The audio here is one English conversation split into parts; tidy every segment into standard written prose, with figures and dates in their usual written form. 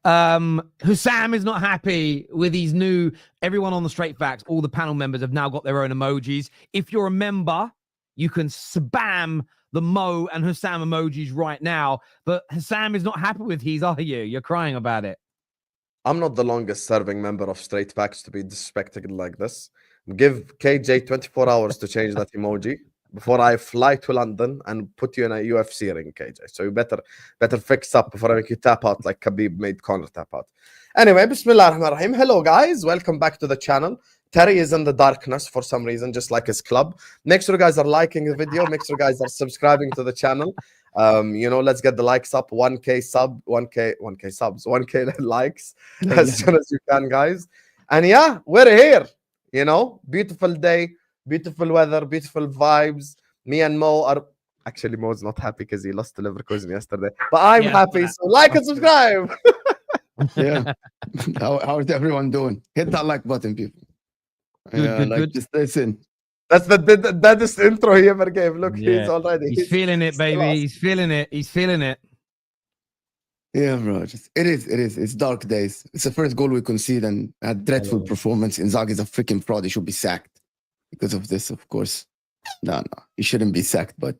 Husam is not happy with these new, everyone on the Straight Facts, all the panel members have now got their own emojis. If you're a member, you can spam the Mo and Husam emojis right now. But Husam is not happy with these, are you? You're crying about it. I'm not the longest serving member of Straight Facts to be disrespected like this. Give KJ 24 hours to change that emoji before I fly to London and put you in a UFC ring, KJ. So you better fix up before I make you tap out like Khabib made Conor tap out. Anyway, Bismillah ar-Rahman ar-Rahim. Hello, guys. Welcome back to the channel. Terry is in the darkness for some reason, just like his club. Make sure you guys are liking the video. Make sure you guys are subscribing to the channel. Let's get the likes up. 1K subs, 1K likes as soon as you can, guys. And yeah, we're here. Beautiful day, beautiful weather, beautiful vibes. Me and Mo are actually, Mo's not happy because he lost to Leverkusen yesterday, but I'm happy. So like and subscribe. Yeah. How's everyone doing? Hit that like button, people. Good. Just listen. That's the baddest intro he ever gave. Look, he's already. He's feeling it, baby. He's feeling it. Yeah, bro. It is. It's dark days. It's the first goal we concede and a dreadful performance. Inzaghi's a freaking fraud. He should be sacked because of this, of course. No, he shouldn't be sacked. But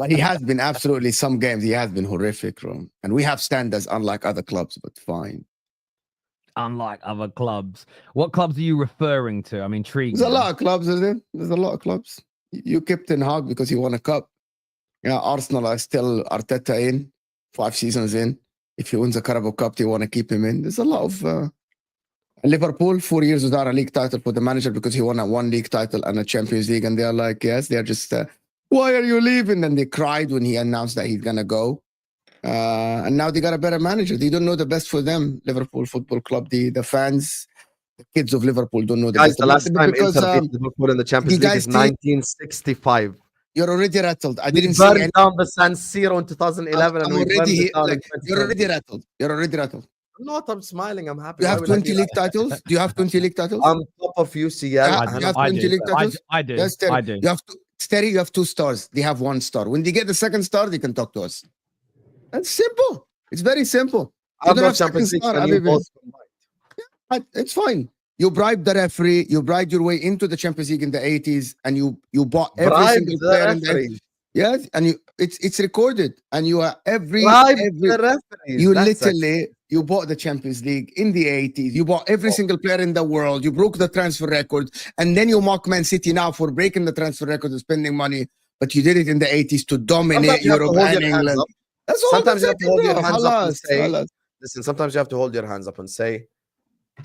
he has been absolutely, some games he has been horrific, bro. And we have standards unlike other clubs, but fine. Unlike other clubs. What clubs are you referring to? I'm intrigued. There's a lot of clubs, isn't there? There's a lot of clubs. You kept Ten Hag because he won a cup. Arsenal are still Arteta in, 5 seasons in. If he wins a Carabao Cup, they want to keep him in. There's a lot of Liverpool, 4 years without a league title for the manager because he won a 1 league title and a Champions League. And they're like, yes, they're just, why are you leaving? And they cried when he announced that he's going to go. And now they got a better manager. They don't know the best for them, Liverpool Football Club. The fans, the kids of Liverpool don't know the best. The last time Inter beat Liverpool in the Champions League is 1965. You're already rattled. I didn't see any... down the San Siro in 2011. You're already rattled. You're already rattled. I'm smiling. I'm happy. You have 20 league titles? Do you have 20 league titles? I'm top of UCL. You have 20 league titles? I do. Yes, I do. You have 2 stars. They have 1 star. When they get the 2nd star, they can talk to us. That's simple. It's very simple. It's fine. You bribed the referee. You bribed your way into the Champions League in the 80s, and you bought every single player in the 80s. Yes, and it's recorded, and you are you bought the Champions League in the 80s. You bought every single player in the world. You broke the transfer record, and then you mock Man City now for breaking the transfer record and spending money. But you did it in the 80s to dominate Europe and England. That's all. Sometimes you have to hold your hands up and say, listen, sometimes you have to hold your hands up and say,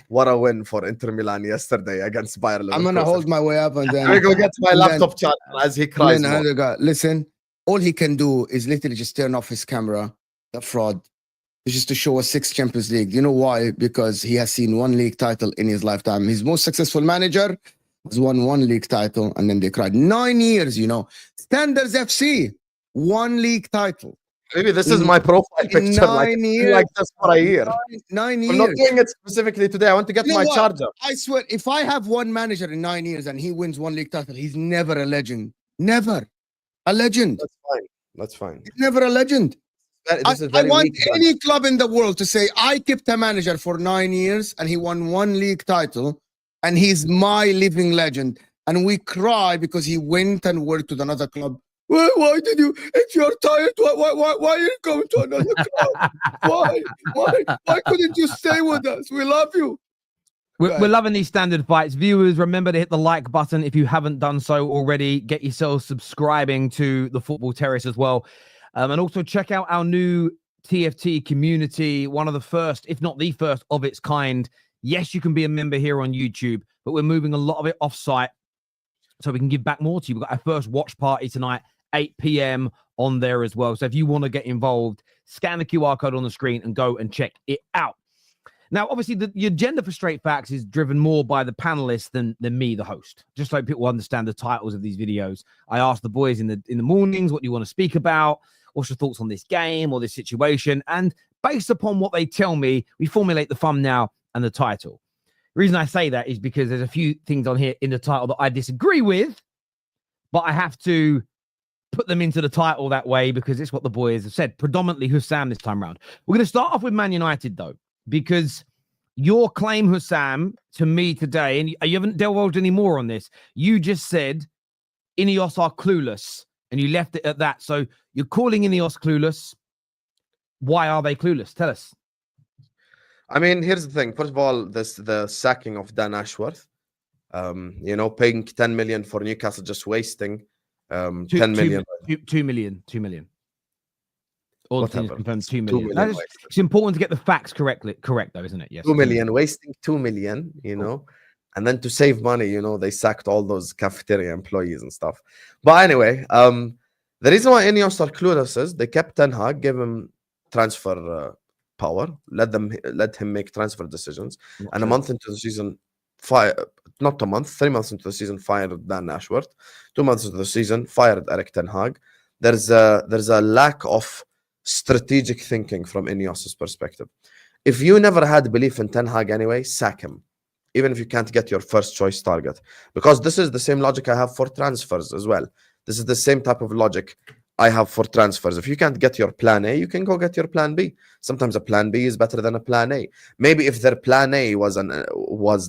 what a win for Inter Milan yesterday against Bayern Leverkusen. I'm going to hold my way up and then... I'm going to go get my laptop charger as he cries. Listen, all he can do is literally just turn off his camera, the fraud, just to show us 6 Champions League. You know why? Because he has seen 1 league title in his lifetime. His most successful manager has won 1 league title, and then they cried. 9 years, Standards FC, 1 league title. Maybe this is my profile picture. 9 years. Like this for a year. 9 years. I'm not doing it specifically today. I want to get my charger. I swear, if I have 1 manager in 9 years and he wins 1 league title, he's never a legend. Never. A legend. That's fine. He's never a legend. I want any club in the world to say, I kept a manager for 9 years and he won 1 league title and he's my living legend. And we cry because he went and worked with another club. Why did you? If you're tired, why are you going to another club? Why couldn't you stay with us? We love you. We're loving these standard fights. Viewers, remember to hit the like button if you haven't done so already. Get yourselves subscribing to the Football Terrace as well. And also check out our new TFT community, one of the first, if not the first of its kind. Yes, you can be a member here on YouTube, but we're moving a lot of it off-site so we can give back more to you. We've got our first watch party tonight, 8 p.m. on there as well. So if you want to get involved, scan the QR code on the screen and go and check it out. Now, obviously, the agenda for Straight Facts is driven more by the panelists than me, the host. Just so people understand the titles of these videos. I ask the boys in the mornings, what do you want to speak about? What's your thoughts on this game or this situation? And based upon what they tell me, we formulate the thumbnail and the title. The reason I say that is because there's a few things on here in the title that I disagree with, but I have to put them into the title that way because it's what the boys have said. Predominantly Husam this time around. We're going to start off with Man United, though. because your claim, Husam, to me today, and you haven't divulged any more on this, you just said INEOS are clueless, and you left it at that. So you're calling INEOS clueless. Why are they clueless? Tell us. I mean, here's the thing. First of all, the sacking of Dan Ashworth. You know, paying 10 million for Newcastle, just wasting 10 million. 2 million. 2 million. All the things confirmed 2 million. 2 million it's important to get the facts correct, though, isn't it? Yes. 2 million, wasting 2 million, you know, and then to save money, you know, they sacked all those cafeteria employees and stuff. But anyway, the reason why INEOS are clueless is they kept Ten Hag, gave him transfer power, let him make transfer decisions, and a month into the season, 3 months into the season, fired Dan Ashworth. 2 months into the season, fired Eric Ten Hag. There's a lack of strategic thinking from INEOS's perspective. If you never had belief in Ten Hag anyway, sack him, even if you can't get your first choice target, because this is the same logic I have for transfers as well. This is the same type of logic I have for transfers. If you can't get your plan A, you can go get your plan B. Sometimes a plan B is better than a plan A. Maybe if their plan A was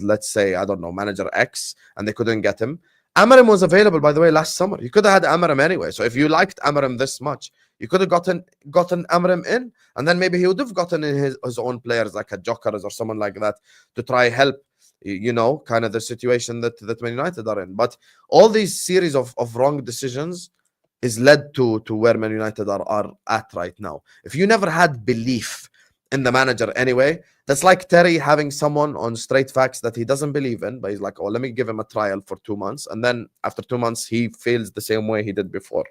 let's say, I don't know, manager X, and they couldn't get him. Amorim was available, by the way, last summer. You could have had Amorim anyway. So if you liked Amorim this much, you could have gotten Amorim in, and then maybe he would have gotten in his own players like a Jokeres or someone like that to try help, you know, kind of the situation that Man United are in. But all these series of wrong decisions is led to where Man United are at right now. If you never had belief in the manager anyway, that's like Terry having someone on straight facts that he doesn't believe in, but he's like, oh, let me give him a trial for 2 months, and then after 2 months he feels the same way he did before.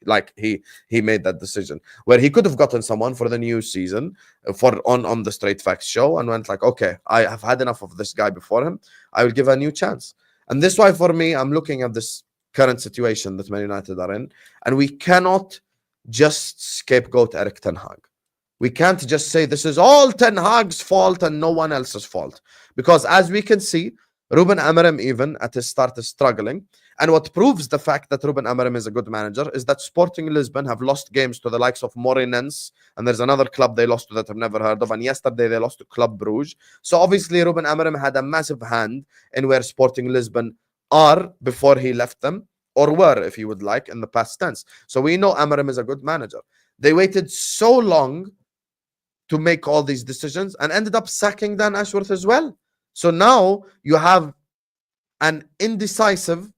Like he made that decision where he could have gotten someone for the new season on the straight facts show and went like, okay, I have had enough of this guy before him, I will give a new chance. And this is why for me, I'm looking at this current situation that Man United are in, and we cannot just scapegoat Eric Ten Hag. We can't just say this is all Ten Hag's fault and no one else's fault, because as we can see, Ruben Amorim even at his start is struggling. And what proves the fact that Ruben Amorim is a good manager is that Sporting Lisbon have lost games to the likes of Moreirense, and there's another club they lost to that I've never heard of, and yesterday they lost to Club Brugge. So obviously Ruben Amorim had a massive hand in where Sporting Lisbon are before he left them, or were, if you would like, in the past tense. So we know Amorim is a good manager. They waited so long to make all these decisions and ended up sacking Dan Ashworth as well. So now you have an indecisive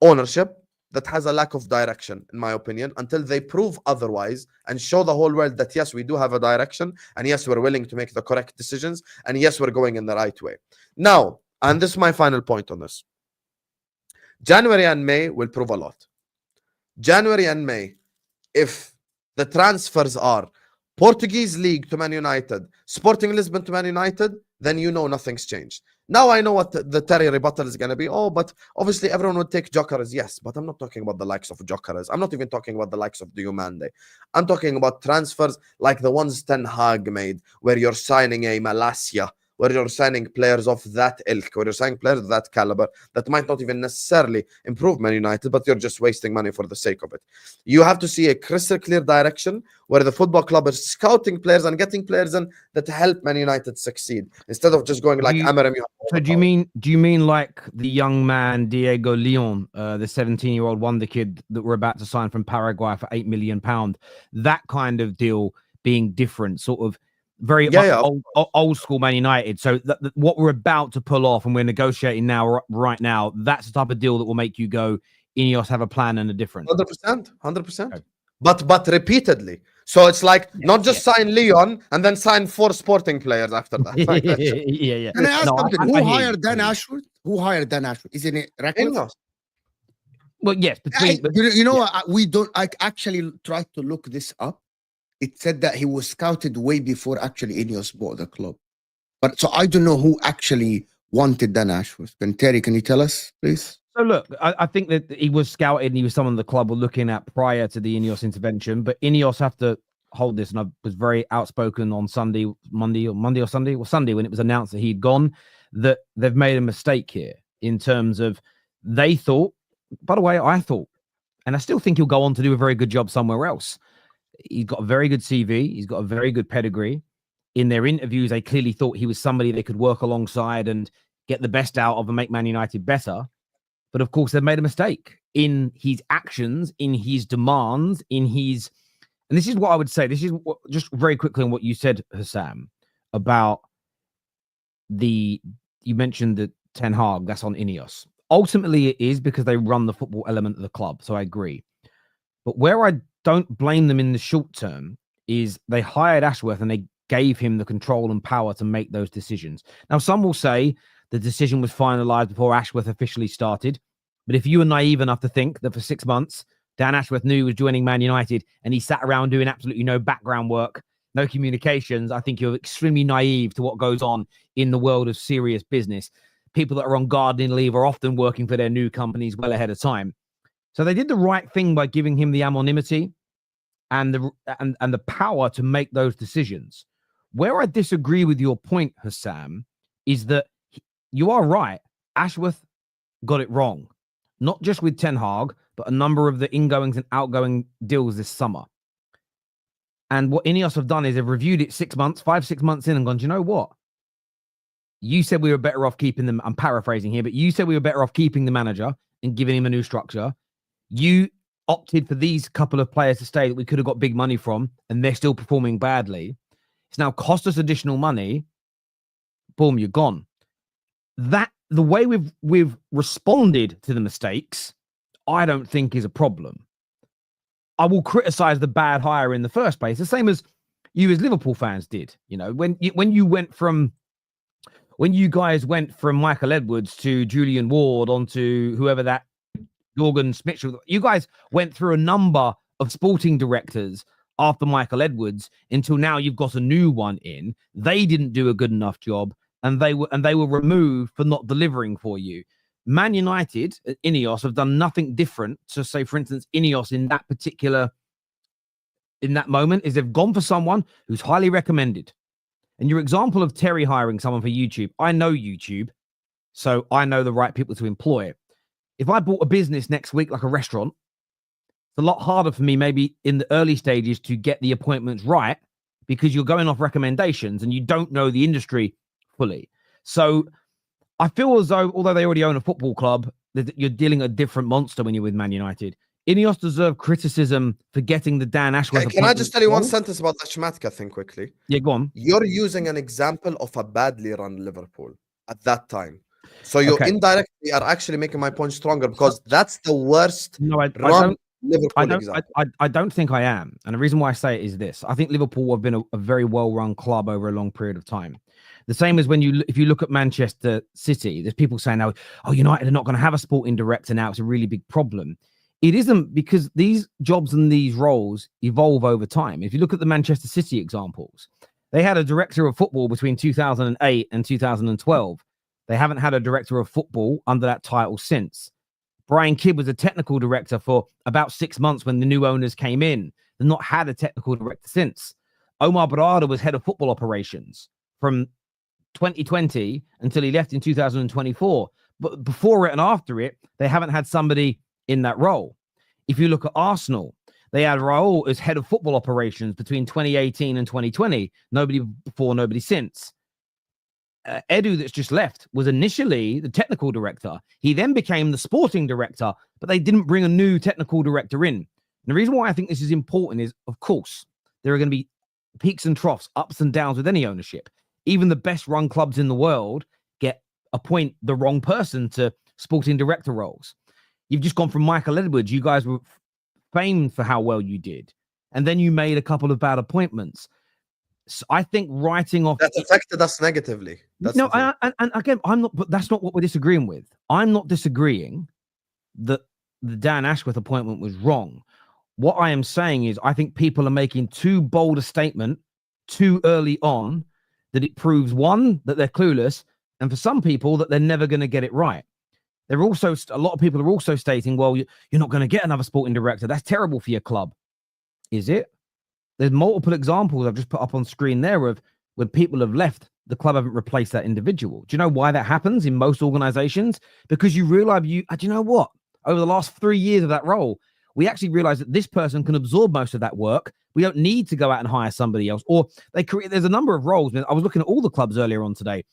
ownership that has a lack of direction, in my opinion, until they prove otherwise and show the whole world that, yes, we do have a direction, and yes, we're willing to make the correct decisions, and yes, we're going in the right way. Now, and this is my final point on this. January and May will prove a lot. January and May, if the transfers are Portuguese League to Man United, Sporting Lisbon to Man United, then you know nothing's changed. Now I know what the Terry rebuttal is going to be. Oh, but obviously everyone would take Jokeres. Yes, but I'm not talking about the likes of Jokeres. I'm not even talking about the likes of Diomande. I'm talking about transfers like the ones Ten Hag made, where you're signing a Malacia, where you're signing players of that ilk, where you're signing players of that caliber that might not even necessarily improve Man United, but you're just wasting money for the sake of it. You have to see a crystal clear direction where the football club is scouting players and getting players in that help Man United succeed, instead of just going like Amorim. So do you mean like the young man Diego Leon, the 17-year-old wonder kid that we're about to sign from Paraguay for £8 million? That kind of deal being different, sort of very old school Man United. So what we're about to pull off and we're negotiating now, right now, that's the type of deal that will make you go, INEOS have a plan and a difference. 100%. Okay. But repeatedly. So it's like not just sign Leon and then sign 4 Sporting players after that. yeah. Can I ask something? Who hired Dan Ashworth? Who hired Dan Ashworth? Isn't it Ratcliffe? Well, yes. I actually tried to look this up. It said that he was scouted way before actually INEOS bought the club. But so I don't know who actually wanted Dan Ashworth. Terry, can you tell us, please? So look, I think that he was scouted and he was someone the club were looking at prior to the INEOS intervention, but INEOS have to hold this. And I was very outspoken on Sunday when it was announced that he'd gone, that they've made a mistake here in terms of they thought, by the way, I thought, and I still think he'll go on to do a very good job somewhere else. He's got a very good CV. He's got a very good pedigree. in their interviews, they clearly thought he was somebody they could work alongside and get the best out of and make Man United better. But of course, they've made a mistake in his actions, in his demands, in his... And this is what I would say. This is what, just very quickly on what you said, Husam, about you mentioned that Ten Hag, that's on INEOS. Ultimately, it is because they run the football element of the club. So I agree. But where I don't blame them in the short term is they hired Ashworth and they gave him the control and power to make those decisions. Now, some will say the decision was finalized before Ashworth officially started. But if you were naive enough to think that for 6 months, Dan Ashworth knew he was joining Man United and he sat around doing absolutely no background work, no communications, I think you're extremely naive to what goes on in the world of serious business. People that are on gardening leave are often working for their new companies well ahead of time. So they did the right thing by giving him the anonymity and the power to make those decisions. Where I disagree with your point, Husam, is that you are right. Ashworth got it wrong, not just with Ten Hag, but a number of the ingoings and outgoing deals this summer. And what INEOS have done is they've reviewed it 6 months, 5-6 months in and gone, do you know what? You said we were better off keeping them. I'm paraphrasing here, but you said we were better off keeping the manager and giving him a new structure. You opted for these couple of players to stay that we could have got big money from, and they're still performing badly. It's now cost us additional money. Boom, you're gone. That the way we've responded to the mistakes, I don't think is a problem. I will criticize the bad hire in the first place, the same as you as Liverpool fans did. You know, when you guys went from Michael Edwards to Julian Ward onto whoever that Jorgen Schmidt, you guys went through a number of sporting directors after Michael Edwards until now you've got a new one in. They didn't do a good enough job, and they were removed for not delivering for you. Man United, INEOS, have done nothing different to, say, for instance, INEOS in that moment is they've gone for someone who's highly recommended. And your example of Terry hiring someone for YouTube, I know YouTube, so I know the right people to employ. If I bought a business next week, like a restaurant, it's a lot harder for me maybe in the early stages to get the appointments right because you're going off recommendations and you don't know the industry fully. So I feel as though, although they already own a football club, that you're dealing a different monster when you're with Man United. INEOS deserve criticism for getting the Dan Ashworth. Can I just tell you one sentence about the Schmatka thing quickly? Yeah, go on. You're using an example of a badly run Liverpool at that time. So you indirectly are actually making my point stronger because that's the worst run Liverpool example. I don't think I am. And the reason why I say it is this. I think Liverpool have been a very well-run club over a long period of time. The same as if you look at Manchester City, there's people saying now, oh, United are not going to have a sporting director now. It's a really big problem. It isn't, because these jobs and these roles evolve over time. If you look at the Manchester City examples, they had a director of football between 2008 and 2012. They haven't had a director of football under that title since. Brian Kidd was a technical director for about 6 months when the new owners came in. They've not had a technical director since. Omar Barada was head of football operations from 2020 until he left in 2024. But before it and after it, they haven't had somebody in that role. If you look at Arsenal, they had Raul as head of football operations between 2018 and 2020. Nobody before, nobody since. Edu, that's just left, was initially the technical director. He then became the sporting director, but they didn't bring a new technical director in. And the reason why I think this is important is, of course, there are going to be peaks and troughs, ups and downs with any ownership. Even the best run clubs in the world appoint the wrong person to sporting director roles. You've just gone from Michael Edwards. You guys were famed for how well you did. And then you made a couple of bad appointments. So I think writing off... That affected us negatively. No, and again, but that's not what we're disagreeing with. I'm not disagreeing that the Dan Ashworth appointment was wrong. What I am saying is I think people are making too bold a statement too early on that it proves, one, that they're clueless, and for some people that they're never going to get it right. They're also, a lot of people are also stating, well, you're not going to get another sporting director. That's terrible for your club. Is it? There's multiple examples I've just put up on screen there of when people have left, the club haven't replaced that individual. Do you know why that happens in most organizations? Because you realize do you know what? Over the last 3 years of that role, we actually realize that this person can absorb most of that work. We don't need to go out and hire somebody else. Or there's a number of roles. I was looking at all the clubs earlier on today.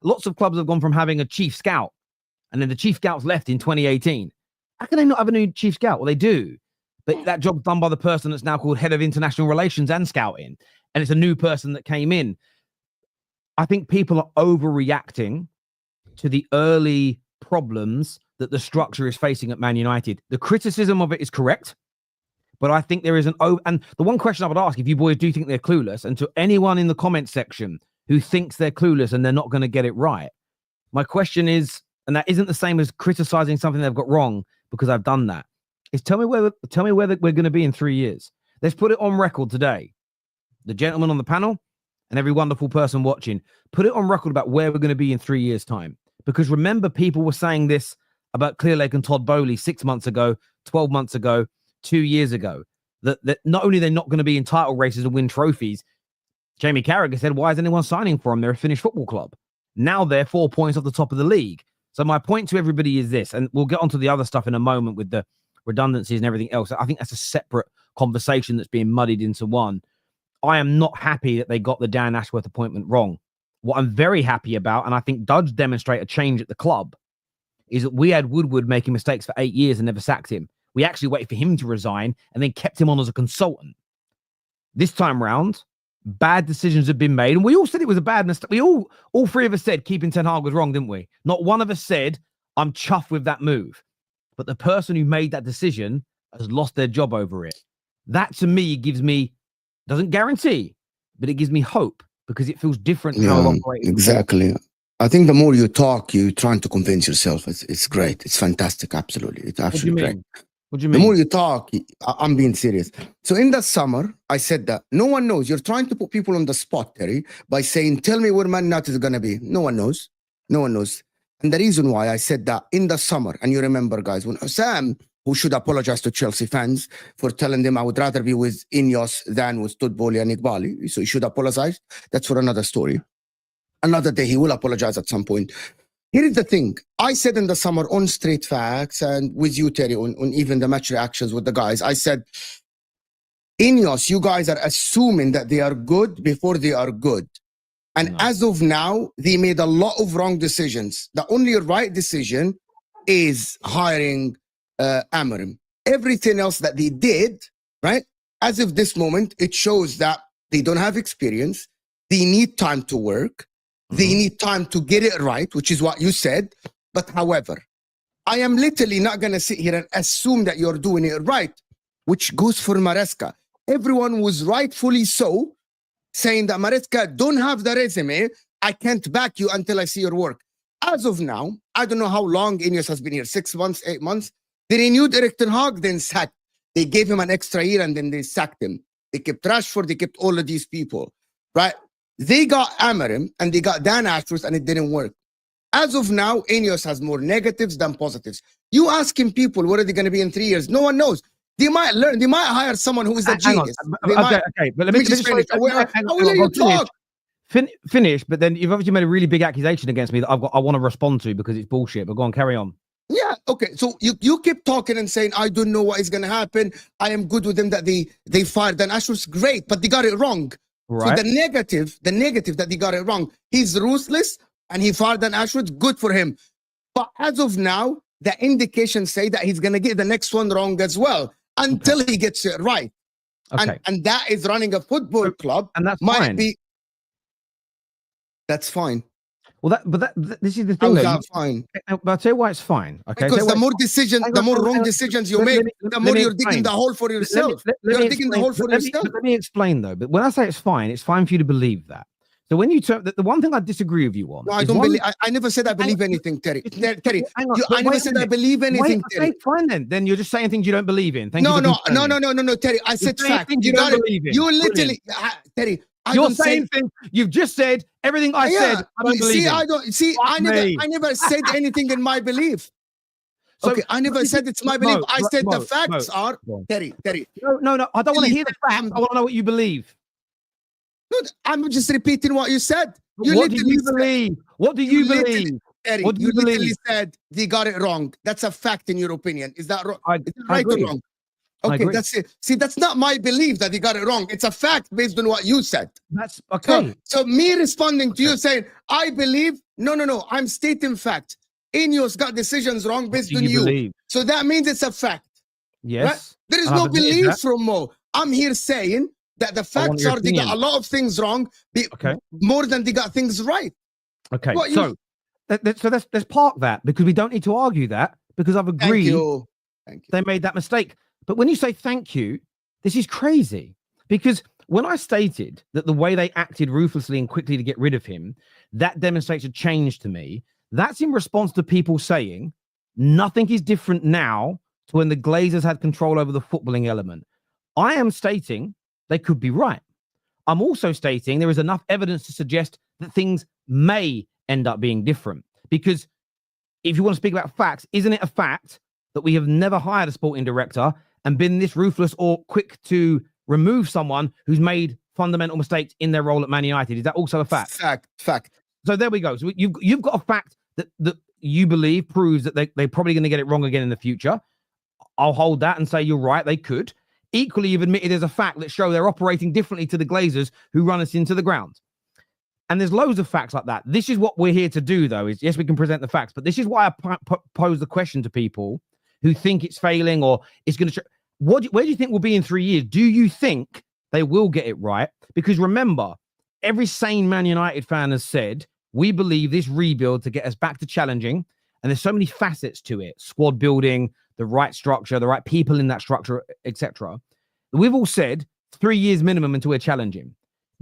Lots of clubs have gone from having a chief scout, and then the chief scouts left in 2018. How can they not have a new chief scout? Well, they do. But that job's done by the person that's now called head of international relations and scouting. And it's a new person that came in. I think people are overreacting to the early problems that the structure is facing at Man United. The criticism of it is correct, but I think there is and the one question I would ask, if you boys do think they're clueless, and to anyone in the comment section who thinks they're clueless and they're not going to get it right, my question is, and that isn't the same as criticizing something they've got wrong because I've done that, is tell me where we're going to be in 3 years. Let's put it on record today. The gentleman on the panel and every wonderful person watching, put it on record about where we're going to be in 3 years' time. Because remember, people were saying this about Clearlake and Todd Bowley 6 months ago, 12 months ago, 2 years ago, that not only they're not going to be in title races and win trophies, Jamie Carragher said, why is anyone signing for them? They're a Finnish football club. Now they're 4 points off the top of the league. So my point to everybody is this, and we'll get onto the other stuff in a moment with the redundancies and everything else. I think that's a separate conversation that's being muddied into one. I am not happy that they got the Dan Ashworth appointment wrong. What I'm very happy about, and I think does demonstrate a change at the club, is that we had Woodward making mistakes for 8 years and never sacked him. We actually waited for him to resign and then kept him on as a consultant. This time round, bad decisions have been made, and we all said it was a bad mistake. We all three of us said keeping Ten Hag was wrong, didn't we? Not one of us said, I'm chuffed with that move. But the person who made that decision has lost their job over it. That, to me, doesn't guarantee, but it gives me hope because it feels different how it operates. Exactly. I think the more you talk, you're trying to convince yourself. It's great. It's fantastic. Absolutely. It's absolutely great. What do you mean? The more you talk, I'm being serious. So in the summer, I said that no one knows. You're trying to put people on the spot, Terry, by saying, tell me where Man United is going to be. No one knows. No one knows. And the reason why I said that in the summer, and you remember, guys, when Husam, who should apologize to Chelsea fans for telling them I would rather be with INEOS than with Todd Bowley and Iqbali. So he should apologize. That's for another story. Another day, he will apologize at some point. Here is the thing. I said in the summer on Straight Facts and with you, Terry, on even the match reactions with the guys, I said, INEOS, you guys are assuming that they are good before they are good. And as of now, they made a lot of wrong decisions. The only right decision is hiring Amorim. Everything else that they did, right? As of this moment, it shows that they don't have experience. They need time to work. They need time to get it right, which is what you said. But however, I am literally not going to sit here and assume that you're doing it right, which goes for Maresca. Everyone was rightfully so saying that Maresca don't have the resume. I can't back you until I see your work. As of now, I don't know how long INEOS has been here, 6 months, 8 months. They renewed Erik ten Hag, then sacked. They gave him an extra year and then they sacked him. They kept Rashford, they kept all of these people, right? They got Amorim and they got Dan Ashworth and it didn't work. As of now, INEOS has more negatives than positives. You asking people, what are they going to be in 3 years? No one knows. They might learn. They might hire someone who is a genius. Okay, but let me just finish. How will you talk? Finish, but then you've obviously made a really big accusation against me that I want to respond to because it's bullshit. But go on, carry on. Yeah, okay. So you keep talking and saying, I don't know what is going to happen. I am good with them that they fired Dan Ashworth's great, but they got it wrong. Right. So the negative that they got it wrong. He's ruthless and he fired Dan Ashworth. Good for him. But as of now, the indications say that he's going to get the next one wrong as well until he gets it right. Okay. And that is running a football club. And that's might fine. That's fine. Well, this is the thing. How's that fine? But I'll tell you why it's fine. Okay. Because the more wrong decisions you make, the more you're digging the hole for yourself. You're digging the hole for yourself. Let me explain though. But when I say it's fine for you to believe that. So when you turn, the one thing I disagree with you on. No, I don't believe. I never said I believe anything, Terry. Terry, I never said I believe anything. Terry. Fine then. Then you're just saying things you don't believe in. No, Terry. I said fact. You don't believe in. You literally, Terry. You're saying things you've just said. Everything I said, I don't believe in. I never said anything in my belief. So, okay, I never said it's my belief. I said the facts are Terry. No. I don't want to hear the facts. I want to know what you believe. No, I'm just repeating what you said. What do you believe? What do you believe? Terry, what do you believe? Literally said they got it wrong. That's a fact in your opinion. Is that wrong? Is that right or wrong? Okay, that's it. See, that's not my belief that he got it wrong. It's a fact based on what you said. That's okay. So me responding to you saying, I believe, no, I'm stating fact. INEOS got decisions wrong based on you. Believe? So that means it's a fact. Yes. Right? There is no belief from Mo. I'm here saying that the facts are they got a lot of things wrong, more than they got things right. Okay, so let's park that, because we don't need to argue that, because I've agreed Thank you. They made that mistake. But when you say thank you, this is crazy, because when I stated that the way they acted ruthlessly and quickly to get rid of him, that demonstrates a change to me. That's in response to people saying nothing is different now to when the Glazers had control over the footballing element. I am stating they could be right. I'm also stating there is enough evidence to suggest that things may end up being different. Because if you want to speak about facts, isn't it a fact that we have never hired a sporting director and been this ruthless or quick to remove someone who's made fundamental mistakes in their role at Man United? Is that also a fact? Fact. So there we go. So you've got a fact that you believe proves that they're probably going to get it wrong again in the future. I'll hold that and say you're right, they could. Equally, you've admitted there's a fact that show they're operating differently to the Glazers who run us into the ground. And there's loads of facts like that. This is what we're here to do, though, is yes, we can present the facts, but this is why I pose the question to people who think it's failing or it's going to show. Where do you think we'll be in 3 years? Do you think they will get it right? Because remember, every sane Man United fan has said, we believe this rebuild to get us back to challenging. And there's so many facets to it. Squad building, the right structure, the right people in that structure, etc. We've all said 3 years minimum until we're challenging.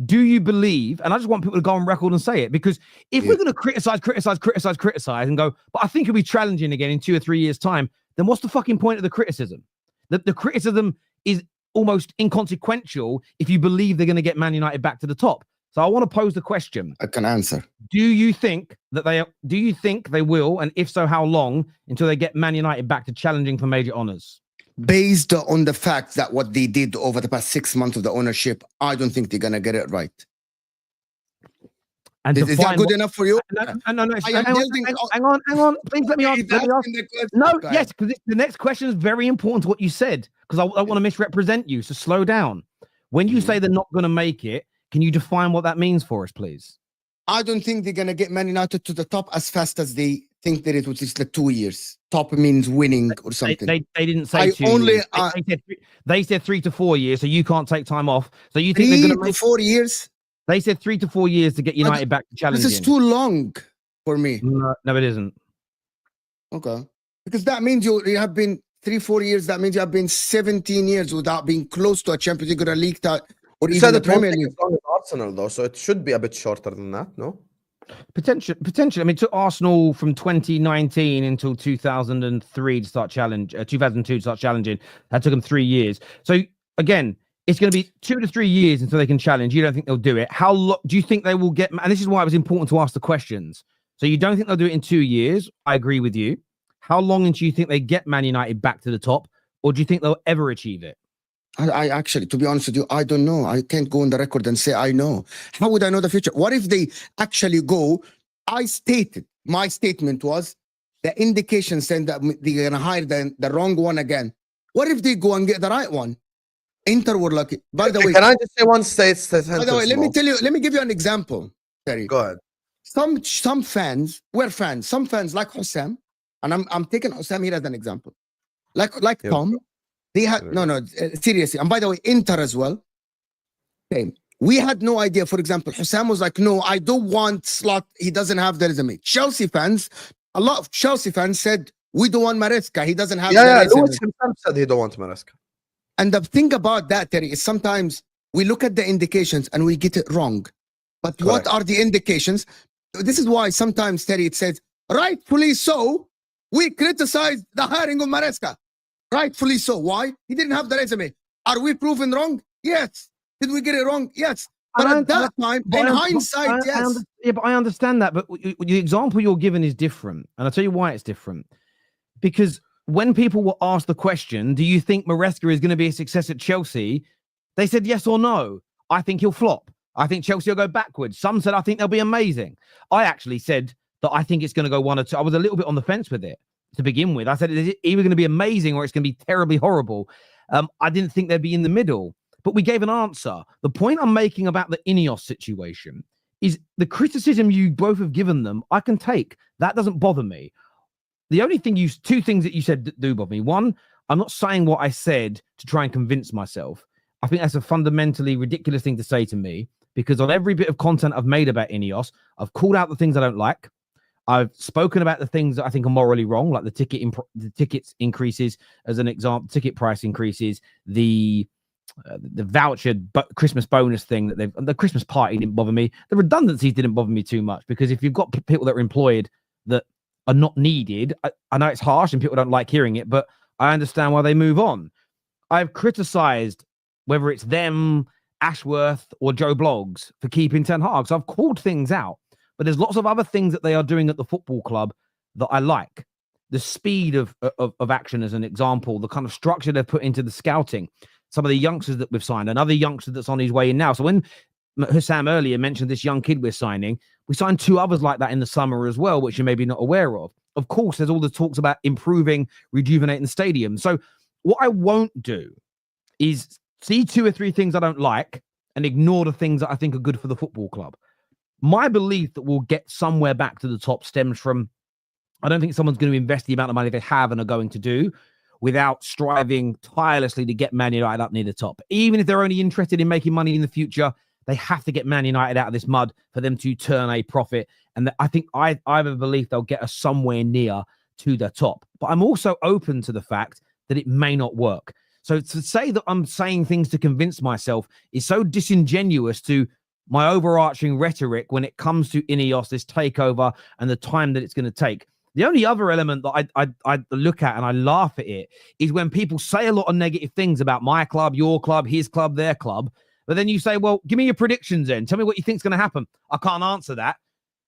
Do you believe, and I just want people to go on record and say it, because if we're going to criticize and go, but I think it'll be challenging again in 2 or 3 years' time, then what's the fucking point of the criticism? The criticism is almost inconsequential if you believe they're going to get Man United back to the top. So I want to pose the question. I can answer. Do you think they will? And if so, how long until they get Man United back to challenging for major honours? Based on the fact that what they did over the past 6 months of the ownership, I don't think they're going to get it right. And is that good enough for you? No. Hang on. Please let me ask. No, yes, because the next question is very important to what you said, because I want to misrepresent you. So slow down. When you say they're not going to make it, can you define what that means for us, please? I don't think they're going to get Man United to the top as fast as they think that it was just like 2 years. Top means winning or something. They didn't say 2 years. They said 3 to 4 years, so you can't take time off. So you think they're going to make 4 years? They said 3 to 4 years to get United back to challenging. This is too long for me. No, it isn't. Okay. Because that means you have been 3-4 years. That means you have been 17 years without being close to a Champions League or a league title. Or even the Premier League. Arsenal, though, so it should be a bit shorter than that, no? Potentially. I mean, it took Arsenal from 2019 until 2003 to start 2002 to start challenging. That took them 3 years. So again, it's going to be 2 to 3 years until they can challenge. You don't think they'll do it? How long do you think they will get? And this is why it was important to ask the questions. So you don't think they'll do it in 2 years? I agree with you. How long until you think they get Man United back to the top, or do you think they'll ever achieve it? I actually, to be honest with you, I don't know. I can't go on the record and say I know. How would I know the future? What if they actually go? My statement was the indication saying that they're going to hire the wrong one again. What if they go and get the right one? Inter were lucky. By the way, can I just say one sentence? By the way, let me give you an example, Terry. Go ahead. Some fans, we're fans. Some fans like Husam, and I'm taking Husam here as an example. Like Tom. They had seriously, and by the way, Inter as well. Same. We had no idea. For example, Husam was like, "No, I don't want Slot. He doesn't have the resume." Chelsea fans, a lot of Chelsea fans said, "We don't want Maresca. He doesn't have the resume." Lewis himself said he don't want Maresca. And the thing about that, Terry, is sometimes we look at the indications and we get it wrong. But Correct. What are the indications? This is why sometimes, Terry, it says, rightfully so, we criticize the hiring of Maresca. Rightfully so. Why? He didn't have the resume. Are we proven wrong? Yes. Did we get it wrong? Yes. But at that time, in hindsight, yes. But I understand that. But the example you're given is different. And I'll tell you why it's different. Because when people were asked the question, do you think Maresca is going to be a success at Chelsea? They said yes or no. I think he'll flop. I think Chelsea will go backwards. Some said I think they'll be amazing. I actually said that I think it's going to go 1 or 2. I was a little bit on the fence with it to begin with. I said it's either going to be amazing or it's going to be terribly horrible. I didn't think they'd be in the middle, but we gave an answer. The point I'm making about the INEOS situation is the criticism you both have given them, I can take. That doesn't bother me. The only thing two things that you said that do bother me. One, I'm not saying what I said to try and convince myself. I think that's a fundamentally ridiculous thing to say to me, because on every bit of content I've made about INEOS, I've called out the things I don't like. I've spoken about the things that I think are morally wrong, like the tickets increases, as an example, ticket price increases, the voucher Christmas bonus thing the Christmas party didn't bother me. The redundancies didn't bother me too much, because if you've got people that are employed that are not needed, I know it's harsh and people don't like hearing it, but I understand why they move on. I've criticized whether it's them, Ashworth, or Joe Bloggs for keeping Ten Hag. So I've called things out, but there's lots of other things that they are doing at the football club that I like. The speed of action, as an example, the kind of structure they've put into the scouting, some of the youngsters that we've signed, another youngster that's on his way in now. So when Husam earlier mentioned this young kid we're signing, we signed 2 others like that in the summer as well, which you're maybe not aware of. Of course, there's all the talks about improving, rejuvenating the stadium. So what I won't do is see 2 or 3 things I don't like and ignore the things that I think are good for the football club. My belief that we'll get somewhere back to the top stems from, I don't think someone's going to invest the amount of money they have and are going to do without striving tirelessly to get Man United up near the top. Even if they're only interested in making money in the future, they have to get Man United out of this mud for them to turn a profit. And I think I have a belief they'll get us somewhere near to the top. But I'm also open to the fact that it may not work. So to say that I'm saying things to convince myself is so disingenuous to my overarching rhetoric when it comes to INEOS, this takeover, and the time that it's going to take. The only other element that I look at and I laugh at it is when people say a lot of negative things about my club, your club, his club, their club. But then you say, well, give me your predictions then. Tell me what you think's going to happen. I can't answer that.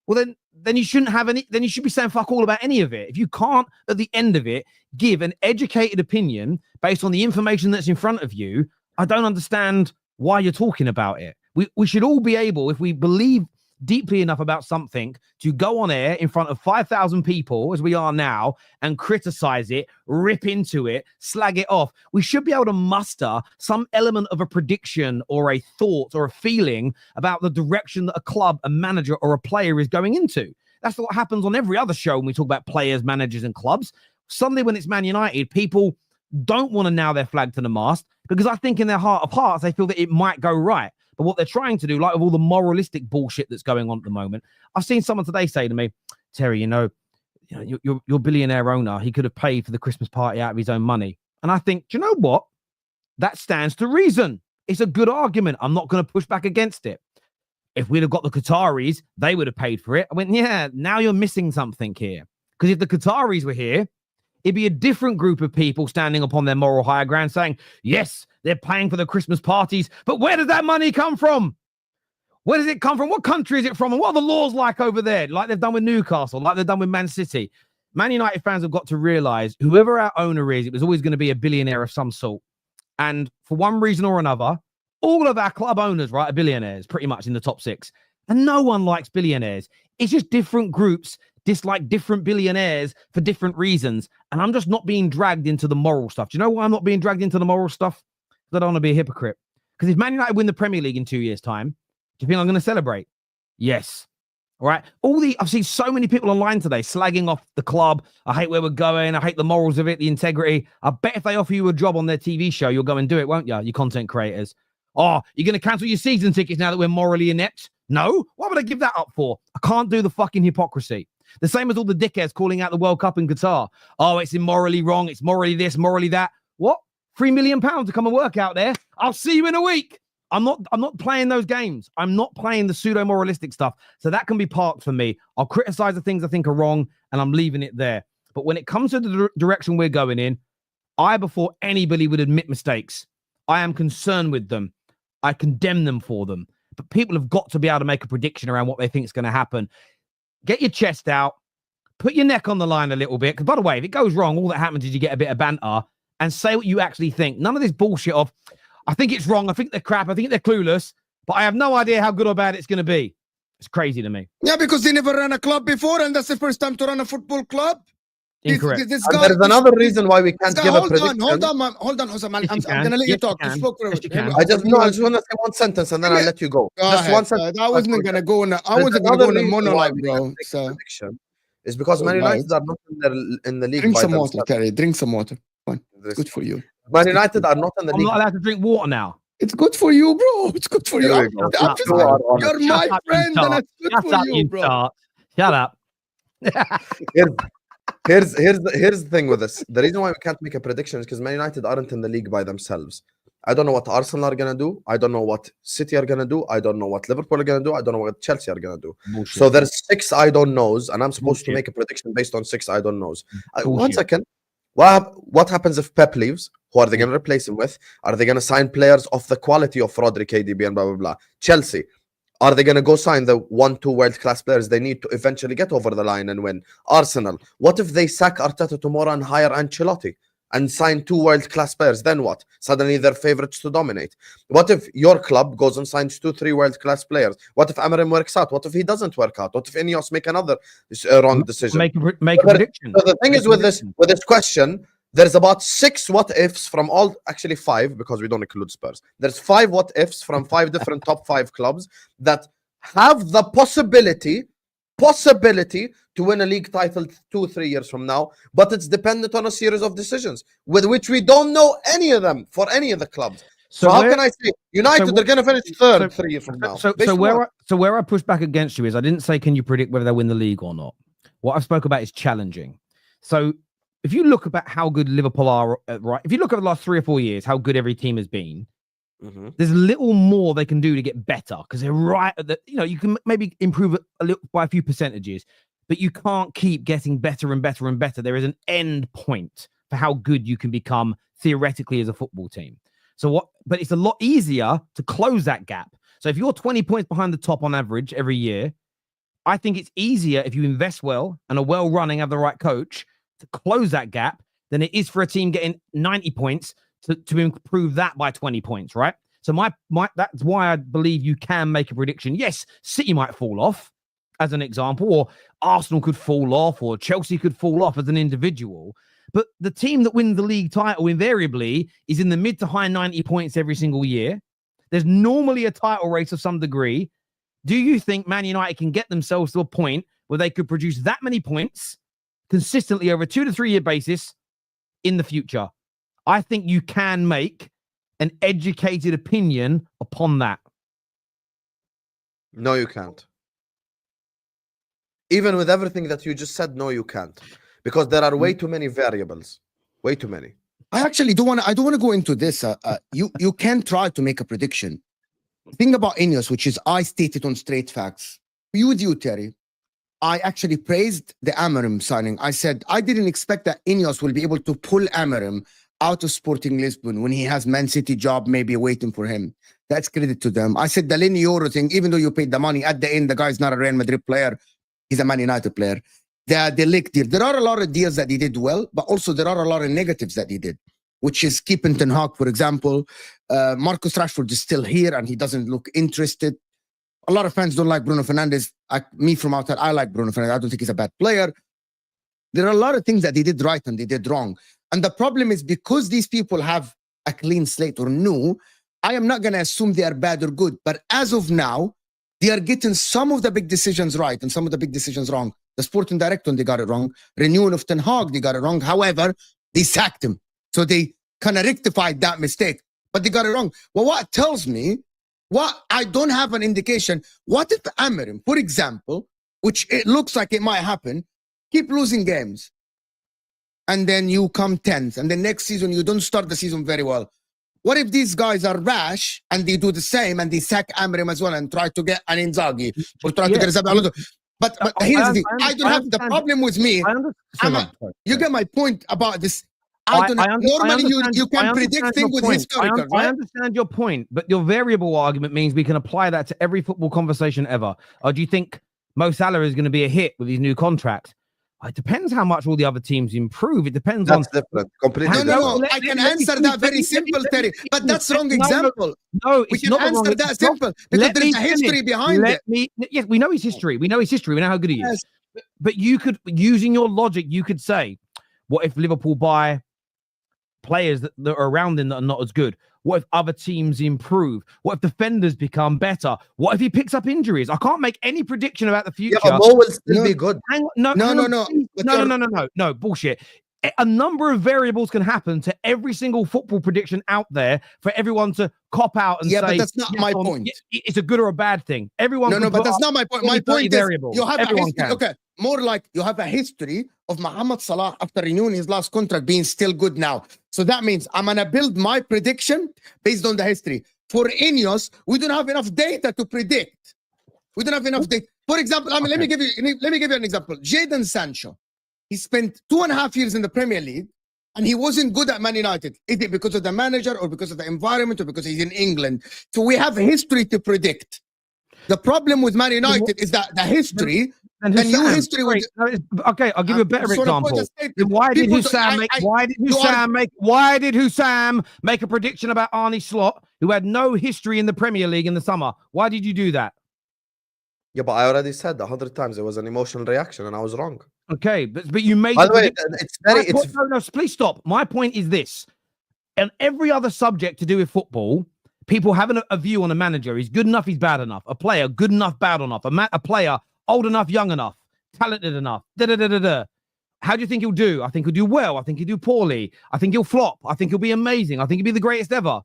Well, then you shouldn't have any, then you should be saying fuck all about any of it. If you can't, at the end of it, give an educated opinion based on the information that's in front of you, I don't understand why you're talking about it. We should all be able, if we believe deeply enough about something, to go on air in front of 5,000 people, as we are now, and criticize it, rip into it, slag it off. We should be able to muster some element of a prediction or a thought or a feeling about the direction that a club, a manager, or a player is going into. That's what happens on every other show when we talk about players, managers, and clubs. Suddenly, when it's Man United, people don't want to nail their flag to the mast, because I think in their heart of hearts, they feel that it might go right. But what they're trying to do, like with all the moralistic bullshit that's going on at the moment, I've seen someone today say to me, Terry, your billionaire owner, he could have paid for the Christmas party out of his own money. And I think, do you know what? That stands to reason. It's a good argument. I'm not going to push back against it. If we'd have got the Qataris, they would have paid for it. I went, yeah, now you're missing something here. Because if the Qataris were here, it'd be a different group of people standing upon their moral higher ground saying, yes, they're paying for the Christmas parties, but where does that money come from? Where does it come from? What country is it from? And what are the laws like over there? Like they've done with Newcastle, like they've done with Man City. Man United fans have got to realize whoever our owner is, it was always going to be a billionaire of some sort. And for one reason or another, all of our club owners, right, are billionaires, pretty much in the top 6. And no one likes billionaires. It's just different groups dislike different billionaires for different reasons. And I'm just not being dragged into the moral stuff. Do you know why I'm not being dragged into the moral stuff? Because I don't want to be a hypocrite. Because if Man United win the Premier League in 2 years' time, do you think I'm going to celebrate? Yes. All right. I've seen so many people online today slagging off the club. I hate where we're going. I hate the morals of it, the integrity. I bet if they offer you a job on their TV show, you'll go and do it, won't you? You content creators. Oh, you're going to cancel your season tickets now that we're morally inept? No. Why would I give that up for? I can't do the fucking hypocrisy. The same as all the dickheads calling out the World Cup in Qatar. Oh, it's immorally wrong. It's morally this, morally that. What? £3 million to come and work out there. I'll see you in a week. I'm not playing those games. I'm not playing the pseudo-moralistic stuff. So that can be parked for me. I'll criticize the things I think are wrong, and I'm leaving it there. But when it comes to the direction we're going in, before anybody would admit mistakes, I am concerned with them. I condemn them for them. But people have got to be able to make a prediction around what they think is going to happen. Get your chest out. Put your neck on the line a little bit. Because, by the way, if it goes wrong, all that happens is you get a bit of banter and say what you actually think. None of this bullshit of, I think it's wrong, I think they're crap, I think they're clueless, but I have no idea how good or bad it's going to be. It's crazy to me. Yeah, because they never ran a club before, and that's the first time to run a football club. Incorrect. This And guy, there's another reason why we can't this guy, give a hold prediction. on, Husam. Yes, you I'm can. gonna let you Yes, you talk. You can. spoke for Yes, you can. I just want to say one sentence and then I'll let you go. Go Just ahead. one sentence. I wasn't gonna go on. I There's wasn't gonna another go on a reason why monologue, we bro. can't make a So prediction is because Man go ahead. United are not in the league Drink by some water, themselves. Terry. Drink some water. Fine. It's good for you. Man United are not in the I'm league. not allowed to drink water now. It's good for you, bro. It's good for you. There we go. I'm just, You are on you're it. my Shut up, you friend, and tart. it's good Shut for up, you, bro. tart. Shut up. Here's the thing with this. The reason why we can't make a prediction is because Man United aren't in the league by themselves. I don't know what Arsenal are gonna do. I don't know what City are gonna do. I don't know what Liverpool are gonna do. I don't know what Chelsea are gonna do. Bullshit. So there's 6 I don't knows, and I'm supposed to Bullshit. make a prediction based on 6 I don't knows. One Bullshit. second. What happens if Pep leaves? Who are they gonna replace him with? Are they gonna sign players of the quality of Rodri, KDB, and blah blah blah? Chelsea. Are they going to go sign the 1-2 world-class players they need to eventually get over the line and win? Arsenal. What if they sack Arteta tomorrow and hire Ancelotti and sign 2 world-class players? Then what? Suddenly they're favorites to dominate. What if your club goes and signs 2-3 world-class players? What if Amarim works out? What if he doesn't work out? What if INEOS make another wrong decision? Make a prediction. So the thing is with this question, there's about 6 what ifs from actually 5, because we don't include Spurs. There's 5 what ifs from 5 different top 5 clubs that have the possibility to win a league title 2-3 years from now, but it's dependent on a series of decisions with which we don't know any of them for any of the clubs. So how can I say United they're going to finish third 3 years from now? So where I push back against you is I didn't say can you predict whether they'll win the league or not. What I've spoke about is challenging. So if you look about how good Liverpool are, right? If you look at the last 3 or 4 years, how good every team has been, there's little more they can do to get better because they're right at the, you can maybe improve a little by a few percentages, but you can't keep getting better and better and better. There is an end point for how good you can become theoretically as a football team. But it's a lot easier to close that gap. So if you're 20 points behind the top on average every year, I think it's easier if you invest well and are well running, have the right coach to close that gap than it is for a team getting 90 points to improve that by 20 points, right? So that's why I believe you can make a prediction. Yes, City might fall off as an example, or Arsenal could fall off, or Chelsea could fall off as an individual. But the team that wins the league title invariably is in the mid to high 90 points every single year. There's normally a title race of some degree. Do you think Man United can get themselves to a point where they could produce that many points consistently over a 2 to 3 year basis in the future? I think you can make an educated opinion upon that. No, you can't. Even with everything that you just said, no, you can't. Because there are way too many variables. Way too many. I actually don't want to go into this. You can try to make a prediction. The thing about INEOS, which is I stated on straight facts. With you, Terry, I actually praised the Amarim signing. I said I didn't expect that INEOS will be able to pull Amarim out of Sporting Lisbon when he has Man City job maybe waiting for him. That's credit to them. I said the Lenny Euro thing, even though you paid the money, at the end, the guy's not a Real Madrid player. He's a Man United player. The Ligt deal. There are a lot of deals that he did well, but also there are a lot of negatives that he did, which is keeping Ten Hag, for example. Marcus Rashford is still here and he doesn't look interested. A lot of fans don't like Bruno Fernandes. Me from outside, I like Bruno Fernandes. I don't think he's a bad player. There are a lot of things that they did right and they did wrong. And the problem is because these people have a clean slate or new, I am not going to assume they are bad or good. But as of now, they are getting some of the big decisions right and some of the big decisions wrong. The sporting director, they got it wrong. Renewal of Ten Hag, they got it wrong. However, they sacked him. So they kind of rectified that mistake, but they got it wrong. Well, what tells me, I don't have an indication. What if Amarim, for example, which it looks like it might happen, keep losing games, and then you come 10th, and the next season you don't start the season very well. What if these guys are rash and they do the same and they sack Amarim as well and try to get an Inzaghi or try to get a Xabi Alonso? But here's the thing. I don't have the problem with me. You get my point about this. Normally you can predict things with historical, right? I understand your point, but your variable argument means we can apply that to every football conversation ever. Or do you think Mo Salah is going to be a hit with his new contract? It depends how much all the other teams improve. It depends that's different. Completely No. I can answer that very simple, Terry. But that's the wrong example. No, we can answer that simple because there is a history behind it. Yes, we know his history. We know his history. We know how good he is. But you could, using your logic, you could say, What if Liverpool buy players that are around him that are not as good? What if other teams improve? What if defenders become better? What if he picks up injuries? I can't make any prediction about the future. Yeah, but Mo will still be good. Hang on, no, bullshit. A number of variables can happen to every single football prediction out there for everyone to cop out and say, but that's not my point. It's a good or a bad thing. Everyone. No, but that's not my point. My point is variables. You have Everyone a history. Okay, more like you have a history of Mohamed Salah after renewing his last contract being still good now. So that means I'm gonna build my prediction based on the history. For INEOS, we don't have enough data to predict. We don't have enough data. For example, let me give you an example. Jadon Sancho. He spent 2.5 years in the Premier League and he wasn't good at Man United. Is it because of the manager or because of the environment or because he's in England? So we have history to predict. The problem with Man United is that the history and new history. Okay, I'll give you a better example. Why did Husam make a prediction about Arne Slot, who had no history in the Premier League in the summer? Why did you do that? Yeah, but I already said 100 times it was an emotional reaction and I was wrong. Okay, but you made. By the way, no, please stop. My point is this: and every other subject to do with football, people have a view on a manager. He's good enough, he's bad enough. A player, good enough, bad enough. A player, old enough, young enough, talented enough. How do you think he'll do? I think he'll do well. I think he'll do poorly. I think he'll flop. I think he'll be amazing. I think he'll be the greatest ever.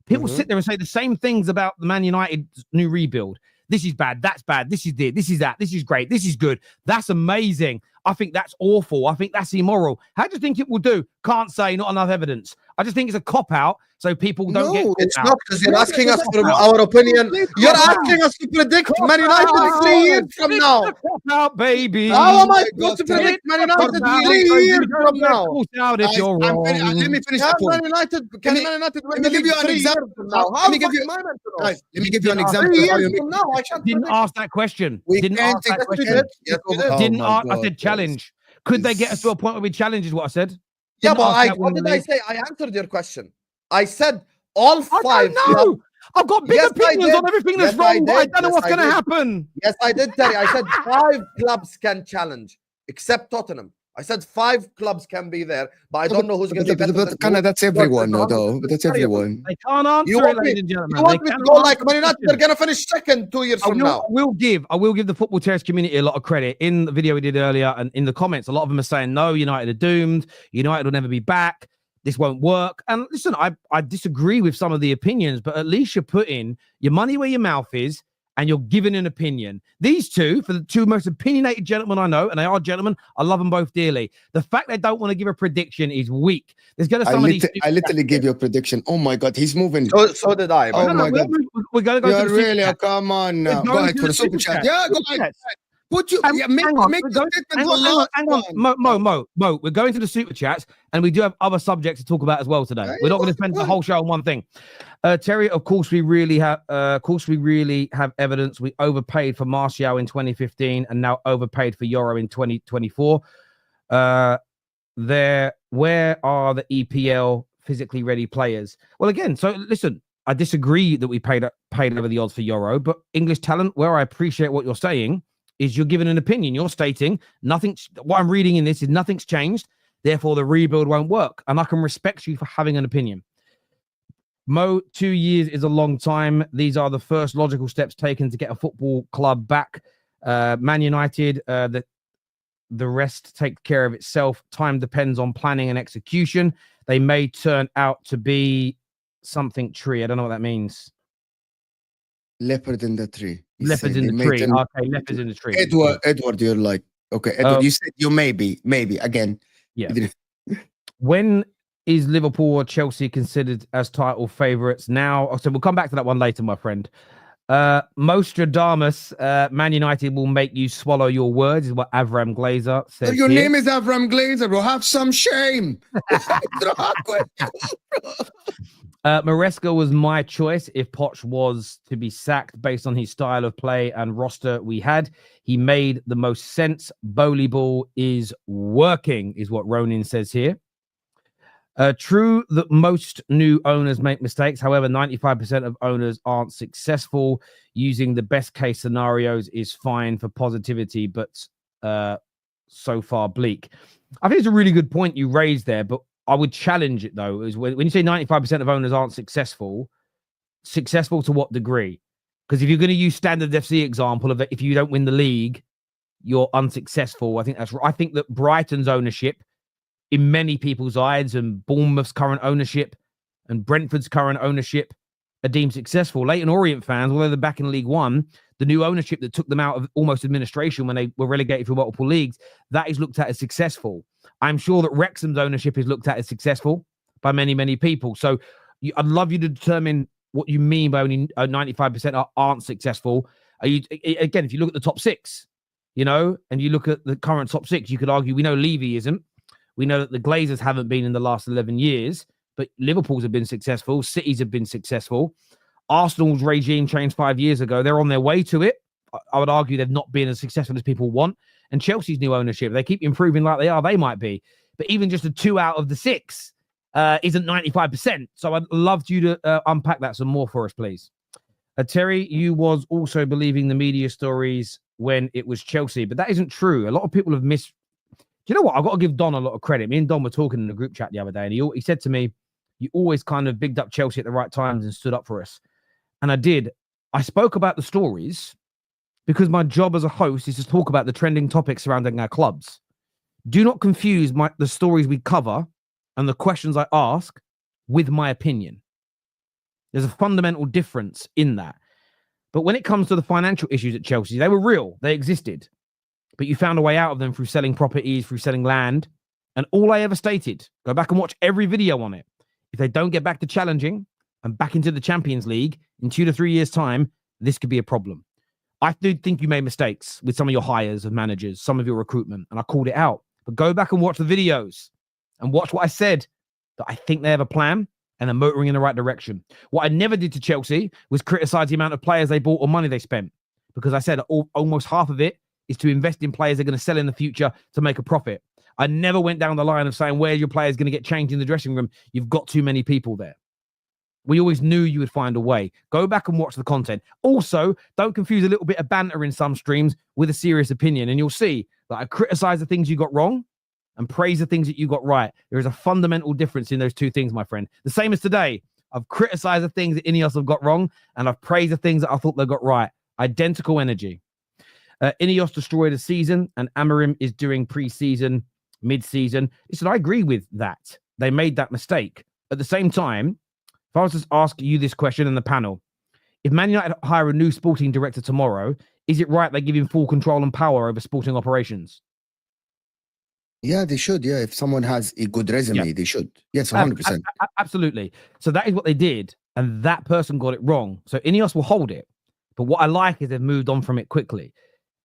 People sit there and say the same things about the Man United new rebuild. This is bad. That's bad. This is this is that. This is great. This is good. That's amazing. I think that's awful. I think that's immoral. How do you think it will do? Can't say, not enough evidence. I just think it's a cop-out so people don't get. It's not, because you're asking us for our opinion. You're asking us to predict Man United 3 years from now. Cop-out, baby. How am I supposed to predict Man United 3 years from now? If you're wrong. Let me finish the point. Let me give you an example. Let me give you an example. Didn't ask that question. Didn't ask that question. Didn't ask. I said challenge. Could they get us to a point where we challenge is what I said? Yeah, but what did I say? I answered your question. I said all 5. I don't know. I've got big opinions on everything that's wrong, but I don't know what's going to happen. Yes, I did, Terry. I said 5 clubs can challenge, except Tottenham. I said 5 clubs can be there, but I don't know who's going to be better. But kind of that's everyone, though. But that's everyone. They can't answer it, ladies and gentlemen. You want me to go like Man United? They're going to finish second 2 years from now. I will give the Football Terrace community a lot of credit. In the video we did earlier and in the comments, a lot of them are saying, no, United are doomed. United will never be back. This won't work. And listen, I disagree with some of the opinions, but at least you're putting your money where your mouth is and you're giving an opinion. These two, for the 2 most opinionated gentlemen I know, and they are gentlemen, I love them both dearly. The fact they don't want to give a prediction is weak. There's going to I literally gave you a prediction. Oh my God, he's moving. So did I. Oh my God. We're going to go to the really, come on now. Go ahead for the super chat. Yeah, go ahead. Hang on. Mo, we're going to the super chats and we do have other subjects to talk about as well today. We're not going to spend the whole show on one thing. Terry, of course we really have evidence. We overpaid for Martial in 2015 and now overpaid for Euro in 2024. Where are the EPL physically ready players? Well, again, so listen, I disagree that we paid over the odds for Euro, but English talent, where I appreciate what you're saying, is you're giving an opinion. You're stating what I'm reading in this is nothing's changed. Therefore, the rebuild won't work. And I can respect you for having an opinion. Mo, 2 years is a long time. These are the first logical steps taken to get a football club back. Man United, the rest takes care of itself. Time depends on planning and execution. They may turn out to be something tree. I don't know what that means. Leopard in the tree. Leopards in the tree. Okay, leopards in the tree. Edward, you're like, okay, Edward, you said you maybe again. Yeah. When is Liverpool or Chelsea considered as title favourites now? So we'll come back to that one later, my friend. Mostradamus, Man United will make you swallow your words, is what Avram Glazer says. Your name is Avram Glazer, bro. Have some shame. Maresca was my choice if Poch was to be sacked based on his style of play and roster we had. He made the most sense. Bowley ball is working, is what Ronin says here. True that most new owners make mistakes. However, 95% of owners aren't successful. Using the best case scenarios is fine for positivity, but so far bleak. I think it's a really good point you raised there, but I would challenge it though. Is when you say 95% of owners aren't successful to what degree? Because if you're going to use Standard FC example of if you don't win the league, you're unsuccessful. I think that's right. I think that Brighton's ownership, in many people's eyes, and Bournemouth's current ownership and Brentford's current ownership are deemed successful. Leyton Orient fans, although they're back in League One, the new ownership that took them out of almost administration when they were relegated from multiple leagues, that is looked at as successful. I'm sure that Wrexham's ownership is looked at as successful by many, many people. So I'd love you to determine what you mean by only 95% aren't successful. Again, if you look at the top six, and you look at the current top six, you could argue we know Levy isn't. We know that the Glazers haven't been in the last 11 years, but Liverpool's have been successful. Cities have been successful. Arsenal's regime changed 5 years ago. They're on their way to it. I would argue they've not been as successful as people want. And Chelsea's new ownership, they keep improving like they are. They might be. But even just a 2 out of the 6 isn't 95%. So I'd love you to unpack that some more for us, please. Terry, you was also believing the media stories when it was Chelsea, but that isn't true. A lot of people have missed. Do you know what? I've got to give Don a lot of credit. Me and Don were talking in the group chat the other day, and he said to me, you always kind of bigged up Chelsea at the right times and stood up for us. And I did. I spoke about the stories because my job as a host is to talk about the trending topics surrounding our clubs. Do not confuse the stories we cover and the questions I ask with my opinion. There's a fundamental difference in that. But when it comes to the financial issues at Chelsea, they were real. They existed. But you found a way out of them through selling properties, through selling land. And all I ever stated, go back and watch every video on it. If they don't get back to challenging and back into the Champions League in 2 to 3 years' time, this could be a problem. I do think you made mistakes with some of your hires of managers, some of your recruitment, and I called it out. But go back and watch the videos and watch what I said, that I think they have a plan and are motoring in the right direction. What I never did to Chelsea was criticize the amount of players they bought or money they spent, because I said almost half of it is to invest in players they're going to sell in the future to make a profit. I never went down the line of saying, where your players going to get changed in the dressing room? You've got too many people there. We always knew you would find a way. Go back and watch the content. Also, don't confuse a little bit of banter in some streams with a serious opinion. And you'll see that I criticize the things you got wrong and praise the things that you got right. There is a fundamental difference in those two things, my friend. The same as today. I've criticized the things that INEOS have got wrong, and I've praised the things that I thought they got right. Identical energy. INEOS destroyed a season, and Amorim is doing pre-season, mid-season. Listen, I agree with that. They made that mistake. At the same time, if I was to ask you this question in the panel, if Man United hire a new sporting director tomorrow, is it right they give him full control and power over sporting operations? Yeah, they should. Yeah, if someone has a good resume, they should. Yes, 100%. Absolutely. So that is what they did, and that person got it wrong. So INEOS will hold it. But what I like is they've moved on from it quickly.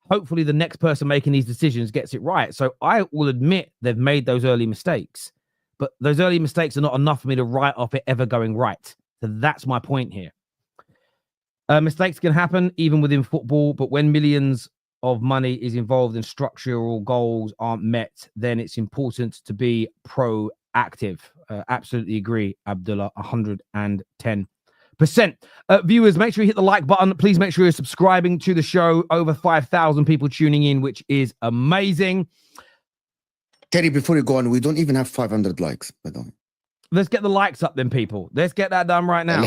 Hopefully the next person making these decisions gets it right. So I will admit they've made those early mistakes, but those early mistakes are not enough for me to write off it ever going right. So that's my point here. Mistakes can happen even within football, but when millions of money is involved and structural goals aren't met, then it's important to be proactive. Absolutely agree, Abdullah, 110%. Viewers, make sure you hit the like button. Please make sure you're subscribing to the show. Over 5,000 people tuning in, which is amazing. Terry, before you go on, we don't even have 500 likes, by the way. Let's get the likes up then, people. Let's get that done right now.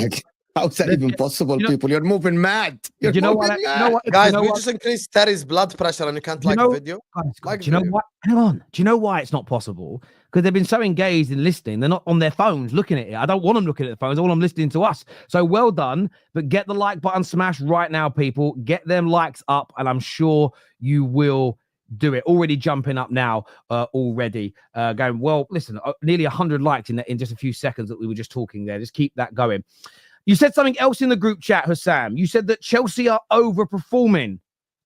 How's that even possible, people? You're moving mad. You're moving mad. Guys, we just increased Terry's blood pressure and you can't like the video. Do you know what? Hang on. Do you know why it's not possible? Because they've been so engaged in listening. They're not on their phones looking at it. I don't want them looking at the phones. I want them listening to us. So well done. But get the like button smashed right now, people. Get them likes up, and I'm sure you will do it. Already jumping up now already. Going, well, listen, nearly 100 likes in just a few seconds that we were just talking there. Just keep that going. You said something else in the group chat, Husam. You said that Chelsea are overperforming.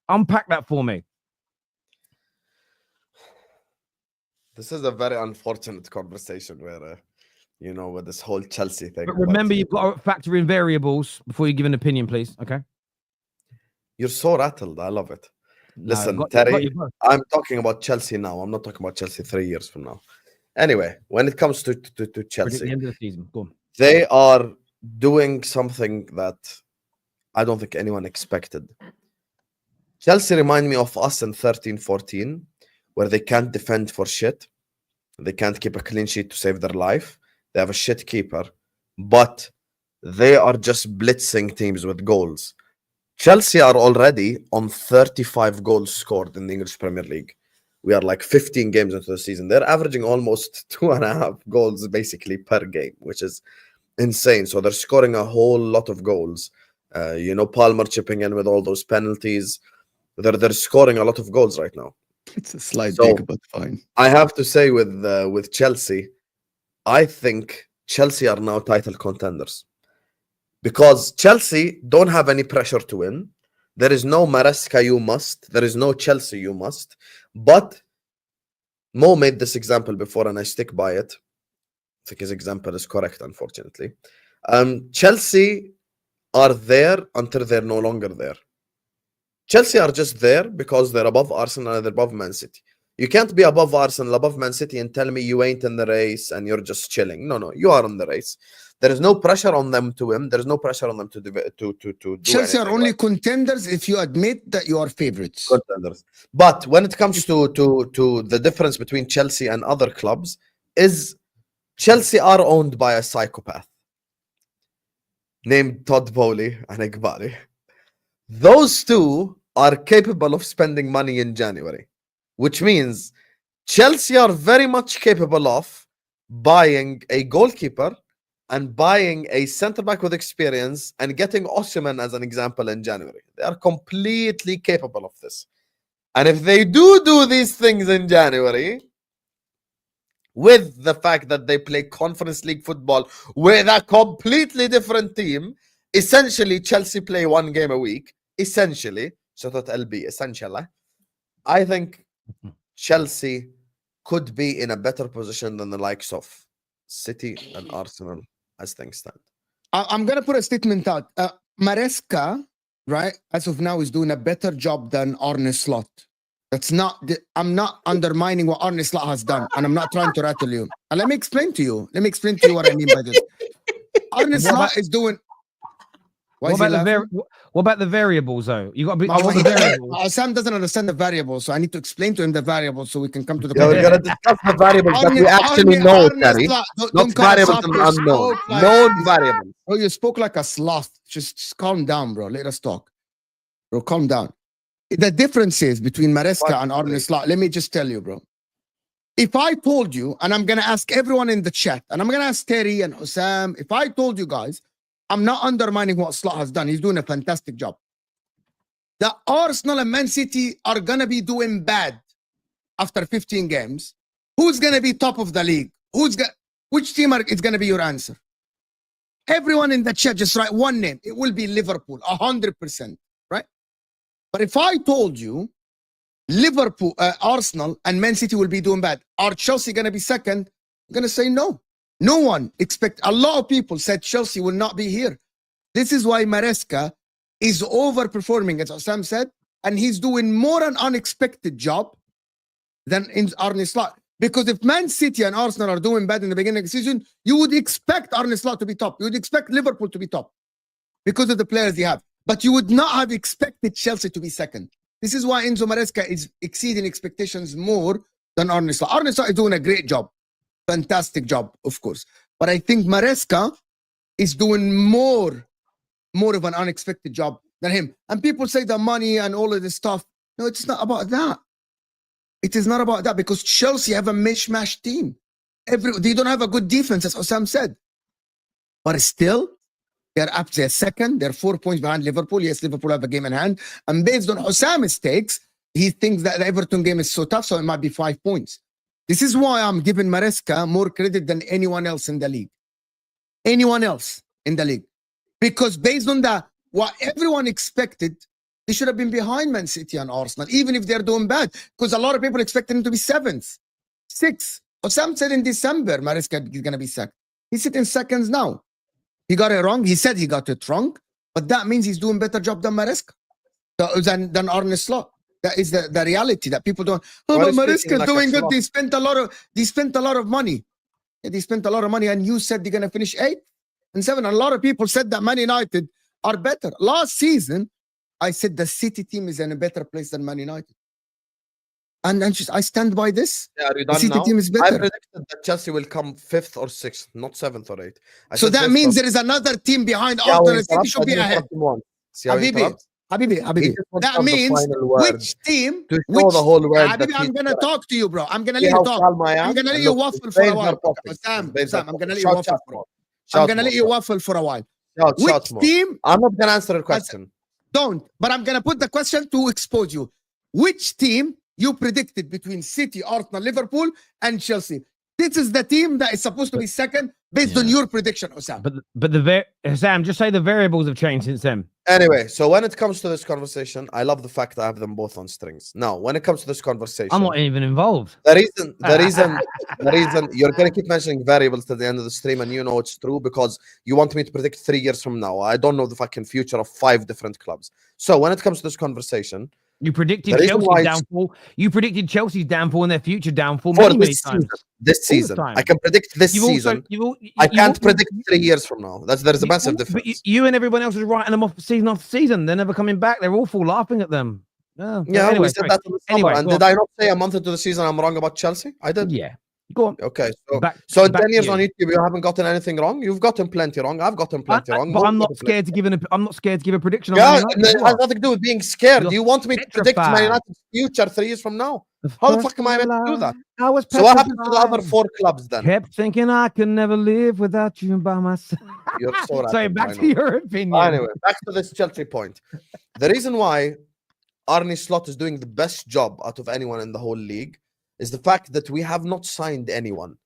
Unpack that for me. This is a very unfortunate conversation where, with this whole Chelsea thing. But remember, you've got to factor in variables before you give an opinion, please. Okay? You're so rattled. I love it. Listen, Terry, I'm talking about Chelsea now. I'm not talking about Chelsea 3 years from now. Anyway, when it comes to Chelsea, at the end of the season, go on. They are doing something that I don't think anyone expected. Chelsea remind me of us in 13-14 where they can't defend for shit. They can't keep a clean sheet to save their life. They have a shit keeper, but they are just blitzing teams with goals. Chelsea are already on 35 goals scored in the English Premier League. We are like 15 games into the season. They're averaging almost 2.5 goals basically per game, which is insane. So they're scoring a whole lot of goals. Palmer chipping in with all those penalties. They're scoring a lot of goals right now. It's a slight dig, but fine. I have to say with Chelsea, I think Chelsea are now title contenders. Because Chelsea don't have any pressure to win. There is no Maresca, you must. There is no Chelsea, you must. But Mo made this example before, and I stick by it. I think his example is correct, unfortunately. Chelsea are there until they're no longer there. Chelsea are just there because they're above Arsenal and they're above Man City. You can't be above Arsenal, above Man City, and tell me you ain't in the race and you're just chilling. No, you are in the race. There is no pressure on them to win. There is no pressure on them to do Chelsea are only right. Contenders if you admit that you are favorites. Contenders. But when it comes to the difference between Chelsea and other clubs is Chelsea are owned by a psychopath named Todd Bowley and Iqbali. Those two are capable of spending money in January, which means Chelsea are very much capable of buying a goalkeeper and buying a centre-back with experience and getting Osimhen as an example in January. They are completely capable of this. And if they do these things in January, with the fact that they play Conference League football with a completely different team, essentially Chelsea play one game a week, essentially, essentially, I think Chelsea could be in a better position than the likes of City and Arsenal as things stand. I'm going to put a statement out. Maresca, right, as of now, is doing a better job than Arne Slot. I'm not undermining what Arne Slot has done, and I'm not trying to rattle you. And let me explain to you what I mean by this. Arne Slot is doing... What about the variables, though? You got to be. The variables. Sam doesn't understand the variables, so I need to explain to him the variables so we can come to the. Yeah, we're gonna discuss the variables that we actually know, Terry. Not variables and unknown. Known variables. Bro, you spoke like a sloth. Just calm down, bro. Let us talk. Bro, calm down. The difference is between Maresca and Arne Slot. Let me just tell you, bro. If I told you, and I'm gonna ask everyone in the chat, and I'm gonna ask Terry and Husam, if I told you guys, I'm not undermining what Slot has done. He's doing a fantastic job. The Arsenal and Man City are going to be doing bad after 15 games. Who's going to be top of the league? Which team is going to be your answer? Everyone in the chat, just write one name. It will be Liverpool, 100%, right? But if I told you Liverpool, Arsenal and Man City will be doing bad, are Chelsea going to be second? I'm going to say no. No one a lot of people said Chelsea will not be here. This is why Maresca is overperforming, as Sam said, and he's doing more an unexpected job than in Arne Slot. Because if Man City and Arsenal are doing bad in the beginning of the season, you would expect Arne Slot to be top. You would expect Liverpool to be top because of the players they have. But you would not have expected Chelsea to be second. This is why Enzo Maresca is exceeding expectations more than Arne Slot. Arne Slot is doing a great job. Fantastic job, of course. But I think Maresca is doing more of an unexpected job than him. And people say the money and all of this stuff. No, it's not about that. It is not about that because Chelsea have a mishmash team. They don't have a good defense, as Husam said. But still, they're up there second. They're 4 points behind Liverpool. Yes, Liverpool have a game in hand. And based on Husam's takes, he thinks that the Everton game is so tough, so it might be 5 points. This is why I'm giving Maresca more credit than anyone else in the league. Anyone else in the league. Because based on that, what everyone expected, they should have been behind Man City and Arsenal, even if they're doing bad. Because a lot of people expected him to be 7th, 6th. Husam said in December, Maresca is going to be second. He's sitting seconds now. He got it wrong. He said he got it wrong. But that means he's doing better job than Maresca, than Arne Slot. That is the reality that people don't. Oh, but Maresca is doing good. They spent a lot of money. Yeah, they spent a lot of money, and you said they're gonna finish 8th and 7th. A lot of people said that Man United are better. Last season, I said the City team is in a better place than Man United. And I stand by this. Yeah, are you The done City now? team is I better. predicted that Chelsea will come 5th or 6th, not 7th or 8th. I So said that 5th means or- there is another team behind See how he Arsenal and City interrupts? should I be didn't ahead. interrupt him once. See how he interrupts? He Habibi. just wants to That have the means final word which team, to show the whole world that Habibi, I'm he's going to correct. talk to you, bro. I'm going to See let you how talk. calm I am? I'm going to let And you look, waffle his for a veins while. are popping. His Sam, veins are I'm going to popping. let you Shout, waffle shout for more. I'm Shout going to more, let you shout. waffle for a while. Shout Which more. team? I'm not going to answer the question. Don't. But I'm going to put the question to expose you. Which team you predicted between City, Arsenal, Liverpool, and Chelsea? This is the team that is supposed to be second based on your prediction, Osam. But Sam, just say the variables have changed since then. Anyway, so when it comes to this conversation, I love the fact that I have them both on strings. Now, when it comes to this conversation, I'm not even involved. the reason you're going to keep mentioning variables to the end of the stream, and you know it's true because you want me to predict 3 years from now. I don't know the fucking future of 5 different clubs. So when it comes to this conversation, You predicted Chelsea's downfall. You predicted Chelsea's downfall and their future downfall for many times. This season, I can predict this season. I can't predict 3 years from now. There's a massive difference. But you and everyone else is writing them off season after season. They're never coming back. They're awful, laughing at them. Yeah, anyway, we said that in the summer. And did I not say a month into the season I'm wrong about Chelsea? I did. Yeah. Go on. Okay, so in 10 years on YouTube, you haven't gotten anything wrong. You've gotten plenty wrong. I've gotten plenty wrong. But I'm not scared to give I'm not scared to give a prediction. Yeah, it has nothing to do with being scared. Do you want me to predict Man United's future 3 years from now? How the fuck am I meant to do that? So what happened to the other 4 clubs then? Kept thinking I could never live without you by myself. You're so Sorry, back to your opinion. Anyway, back to this Chelsea point. The reason why Arne Slot is doing the best job out of anyone in the whole league is the fact that we have not signed anyone.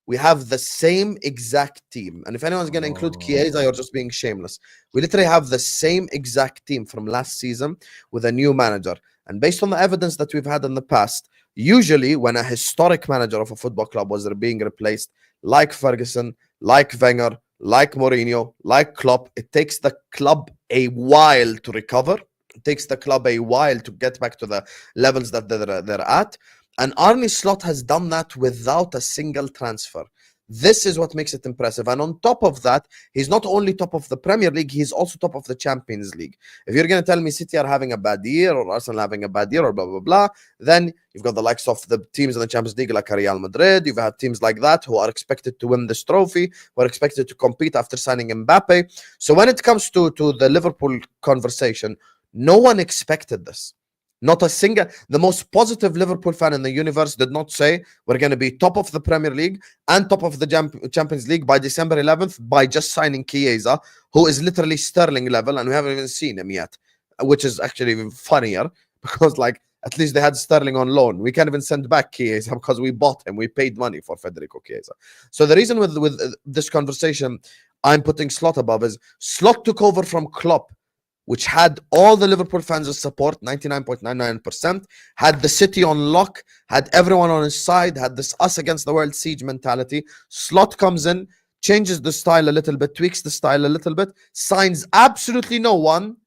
We have the same exact team. And if anyone's going to include Chiesa, you're just being shameless. We literally have the same exact team from last season with a new manager. And based on the evidence that we've had in the past, usually when a historic manager of a football club was being replaced, like Ferguson, like Wenger, like Mourinho, like Klopp, it takes the club a while to recover. It takes the club a while to get back to the levels that they're at. And Arne Slot has done that without a single transfer. This is what makes it impressive. And on top of that, he's not only top of the Premier League, he's also top of the Champions League. If you're going to tell me City are having a bad year or Arsenal having a bad year or blah, blah, blah, then you've got the likes of the teams in the Champions League like Real Madrid. You've had teams like that who are expected to win this trophy, who are expected to compete after signing Mbappe. So when it comes to the Liverpool conversation, no one expected this. Not a single, the most positive Liverpool fan in the universe did not say we're going to be top of the Premier League and top of the Champions League by December 11th by just signing Chiesa, who is literally Sterling level, and we haven't even seen him yet, which is actually even funnier because, like, at least they had Sterling on loan. We can't even send back Chiesa because we bought him. We paid money for Federico Chiesa. So the reason with this conversation I'm putting Slot above is Slot took over from Klopp, which had all the Liverpool fans' support, 99.99%, had the city on lock, had everyone on his side, had this us against the world siege mentality. Slot comes in, changes the style a little bit, tweaks the style a little bit, signs absolutely no one,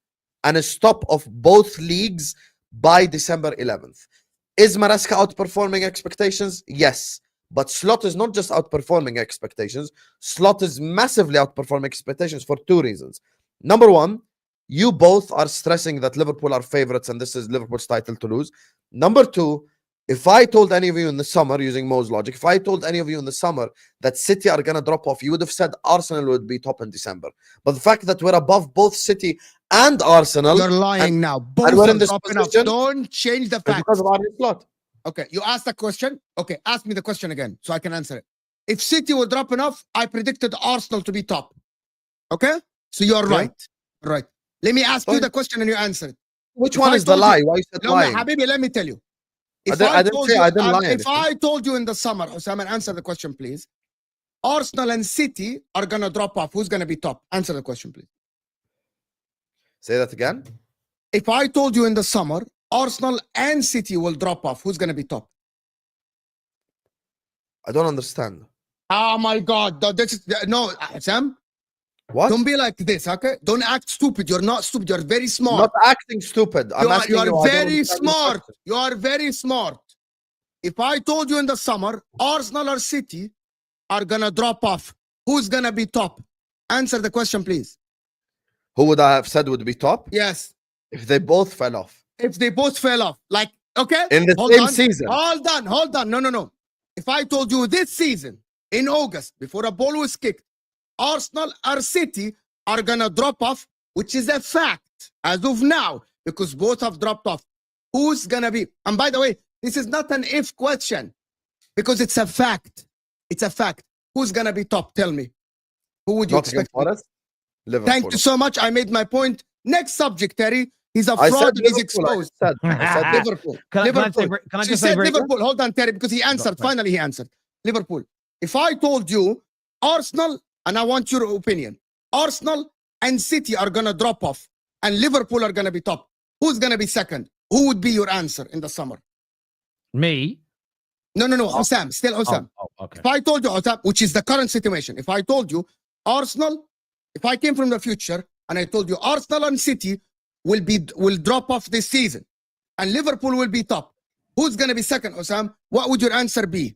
and is top of both leagues by December 11th. Is Maresca outperforming expectations? Yes. But Slot is not just outperforming expectations. Slot is massively outperforming expectations for 2 reasons. Number one, you both are stressing that Liverpool are favorites and this is Liverpool's title to lose. Number 2, if I told any of you in the summer, using Mo's logic, if I told any of you in the summer that City are going to drop off, you would have said Arsenal would be top in December. But the fact that we're above both City and Arsenal... You're lying now. Both are in this position. Don't change the facts. Because of Arne Slot. Okay, you asked a question. Okay, ask me the question again so I can answer it. If City were dropping off, I predicted Arsenal to be top. Okay? So you're right. Right. Let me ask you the question and you answer it. Which one is the lie? Why you said lying? Habibi, let me tell you. I didn't lie. If I told you in the summer, Husam, answer the question, please. Arsenal and City are going to drop off. Who's going to be top? Answer the question, please. Say that again. If I told you in the summer, Arsenal and City will drop off, who's going to be top? I don't understand. Oh my God. No, Sam. What? Don't be like this, okay? Don't act stupid. You're not stupid. You're very smart. Not acting stupid. You are very smart. You are very smart. If I told you in the summer, Arsenal or City are going to drop off, who's going to be top? Answer the question, please. Who would I have said would be top? Yes. If they both fell off. If they both fell off. Like Okay? In the Hold same on. season. Hold on. No. If I told you this season, in August, before a ball was kicked, Arsenal or City are going to drop off, which is a fact as of now, because both have dropped off. Who's going to be? And by the way, this is not an if question, because it's a fact. It's a fact. Who's going to be top? Tell me. Who would you expect? Liverpool. Thank you so much. I made my point. Next subject, Terry. He's a fraud and he's exposed. I said Liverpool. Can I She just said say Liverpool. Hold on, Terry, because he answered. Finally, he answered. Liverpool. If I told you Arsenal, and I want your opinion, Arsenal and City are going to drop off and Liverpool are going to be top, who's going to be second? Who would be your answer in the summer? Me? No. Husam. Still Husam. Okay. If I told you, Husam, which is the current situation, if I told you Arsenal, if I came from the future and I told you Arsenal and City will drop off this season and Liverpool will be top, who's going to be second, Husam? What would your answer be?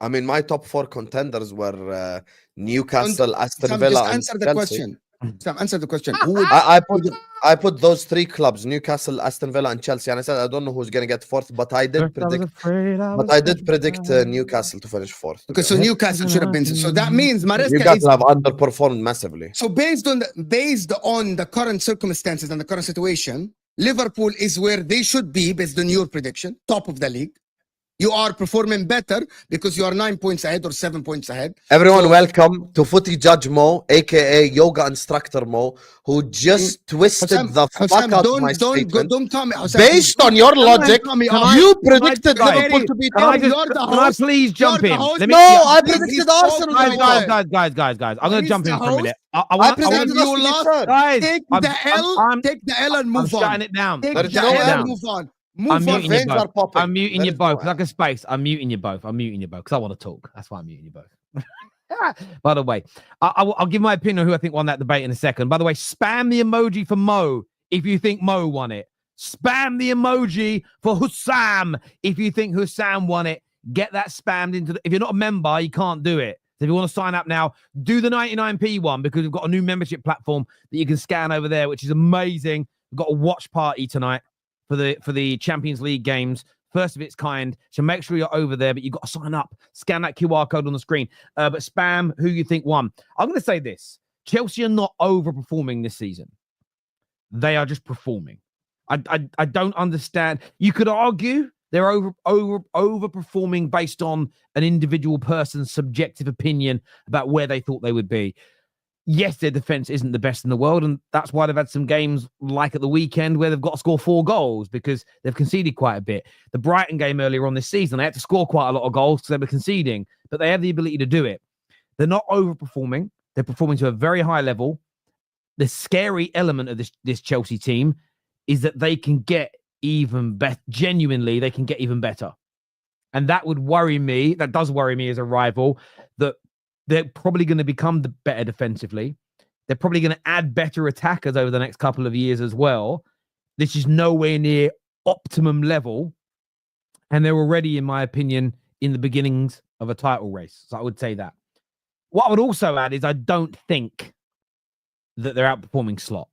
I mean, my top 4 contenders were Newcastle, Aston Sam, Villa, just and answer the Chelsea. question. Sam, answer the question. Who would I put those 3 clubs, Newcastle, Aston Villa, and Chelsea, and I said I don't know who's going to get 4th, but I did predict Newcastle to finish 4th. Okay, so Newcastle should have been. So that means Maresca Newcastle have underperformed massively. So based on the current circumstances and the current situation, Liverpool is where they should be based on your prediction, top of the league. You are performing better because you are 9 points ahead or 7 points ahead. Everyone, welcome to Footy Judge Mo, aka Yoga Instructor Mo, who just twisted the fuck out of my statement. Don't tell me. Based on your logic, you predicted Liverpool to be top. Can I please jump in? I predicted Arsenal. Guys. I'm going to jump in for a minute. I predicted you lost. Guys, Take the L and move on. I'm shutting it down. Take the L and move on. I'm muting you both. I'm muting you both. Like a space. I'm muting you both because I want to talk. That's why I'm muting you both. By the way, I'll give my opinion on who I think won that debate in a second. By the way, spam the emoji for Mo if you think Mo won it. Spam the emoji for Husam if you think Husam won it. Get that spammed into the... If you're not a member, you can't do it. So if you want to sign up now, do the 99p one because we've got a new membership platform that you can scan over there, which is amazing. We've got a watch party tonight for the Champions League games, first of its kind. So make sure you're over there, but you've got to sign up. Scan that QR code on the screen. But spam who you think won. I'm going to say this. Chelsea are not overperforming this season. They are just performing. I don't understand. You could argue they're overperforming based on an individual person's subjective opinion about where they thought they would be. Yes, their defense isn't the best in the world, and that's why they've had some games like at the weekend where they've got to score 4 goals because they've conceded quite a bit. The Brighton game earlier on this season, they had to score quite a lot of goals because they were conceding, but they have the ability to do it. They're not overperforming. They're performing to a very high level. The scary element of this Chelsea team is that they can get even better. Genuinely, they can get even better. And that would worry me. That does worry me as a rival, that they're probably going to become better defensively. They're probably going to add better attackers over the next couple of years as well. This is nowhere near optimum level. And they're already, in my opinion, in the beginnings of a title race. So I would say that. What I would also add is I don't think that they're outperforming Slot.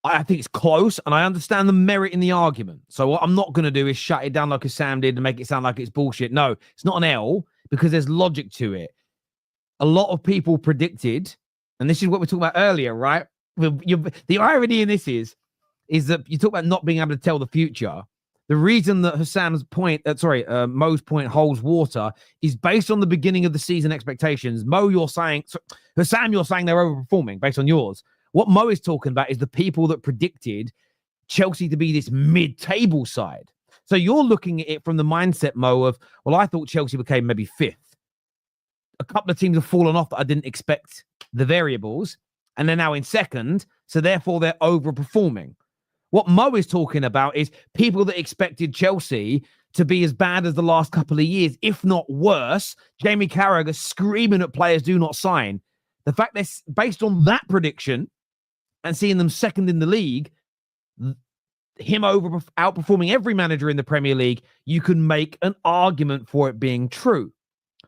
I think it's close, and I understand the merit in the argument. So what I'm not going to do is shut it down like Sam did and make it sound like it's bullshit. No, it's not an L because there's logic to it. A lot of people predicted, and this is what we talked about earlier, right? The irony in this is that you talk about not being able to tell the future. The reason that Husam's point, Mo's point holds water is based on the beginning of the season expectations. Mo, Husam, you're saying they're overperforming based on yours. What Mo is talking about is the people that predicted Chelsea to be this mid-table side. So you're looking at it from the mindset, Mo, of, well, I thought Chelsea became maybe 5th. A couple of teams have fallen off that I didn't expect the variables, and they're now in 2nd, so therefore they're overperforming. What Mo is talking about is people that expected Chelsea to be as bad as the last couple of years, if not worse. Jamie Carragher screaming at players, do not sign. The fact that based on that prediction and seeing them 2nd in the league, him outperforming every manager in the Premier League, you can make an argument for it being true.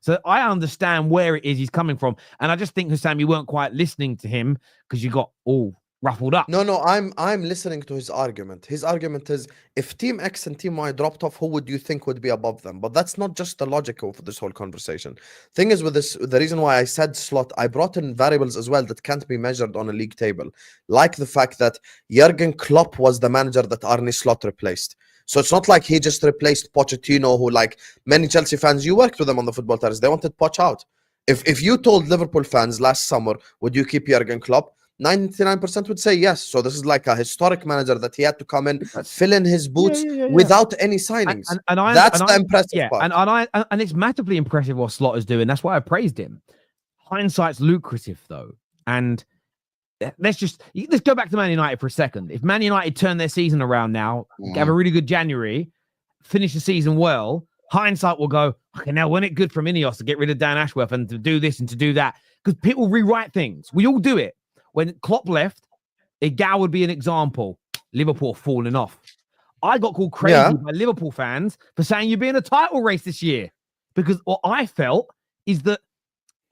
So I understand where it is he's coming from. And I just think, Husam, you weren't quite listening to him because you got all ruffled up. No, I'm listening to his argument. His argument is, if Team X and Team Y dropped off, who would you think would be above them? But that's not just the logic of this whole conversation. Thing is, with this, the reason why I said slot, I brought in variables as well that can't be measured on a league table, like the fact that Jurgen Klopp was the manager that Arne Slot replaced. So it's not like he just replaced Pochettino, who, like many Chelsea fans, you worked with them on the Football Terrace, they wanted Poch out. If you told Liverpool fans last summer, would you keep Jurgen Klopp? 99% would say yes. So this is like a historic manager that he had to come in, fill in his boots without any signings. That's the impressive part. And it's massively impressive what Slot is doing. That's why I praised him. Hindsight's lucrative though, and let's go back to Man United for a second. If Man United turn their season around now, have a really good January, finish the season well, hindsight will go, okay, now wasn't it good from INEOS to get rid of Dan Ashworth and to do this and to do that? Because people rewrite things. We all do it. When Klopp left, Igao would be an example. Liverpool falling off. I got called crazy by Liverpool fans for saying you'd be in a title race this year. Because what I felt is that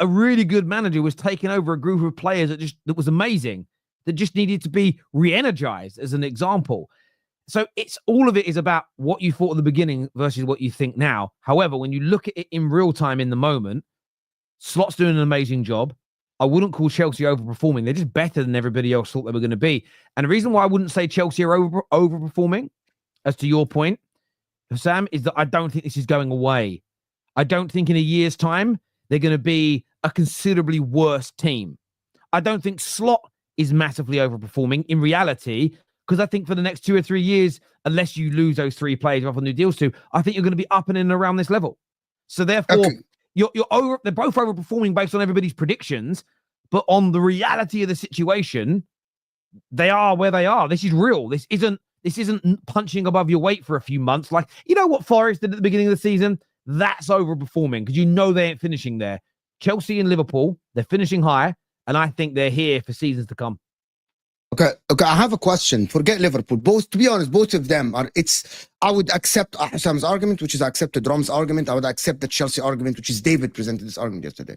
a really good manager was taking over a group of players that was amazing, that just needed to be re-energized, as an example. So all of it is about what you thought at the beginning versus what you think now. However, when you look at it in real time in the moment, Slot's doing an amazing job. I wouldn't call Chelsea overperforming. They're just better than everybody else thought they were going to be. And the reason why I wouldn't say Chelsea are overperforming, as to your point, Sam, is that I don't think this is going away. I don't think in a year's time, they're going to be a considerably worse team. I don't think Slot is massively overperforming in reality, because I think for the next 2 or 3 years, unless you lose those 3 players off on new deals to, I think you're going to be up and in around this level. So therefore, they're both overperforming based on everybody's predictions, but on the reality of the situation, they are where they are. This is real. This isn't punching above your weight for a few months. Like, you know what Forest did at the beginning of the season? That's overperforming, because you know they ain't finishing there. Chelsea and Liverpool, they're finishing high, and I think they're here for seasons to come. Okay. I have a question. Forget Liverpool. To be honest, both of them are. I would accept Husam's argument, which is I accepted Rom's argument. I would accept the Chelsea argument, which is David presented this argument yesterday.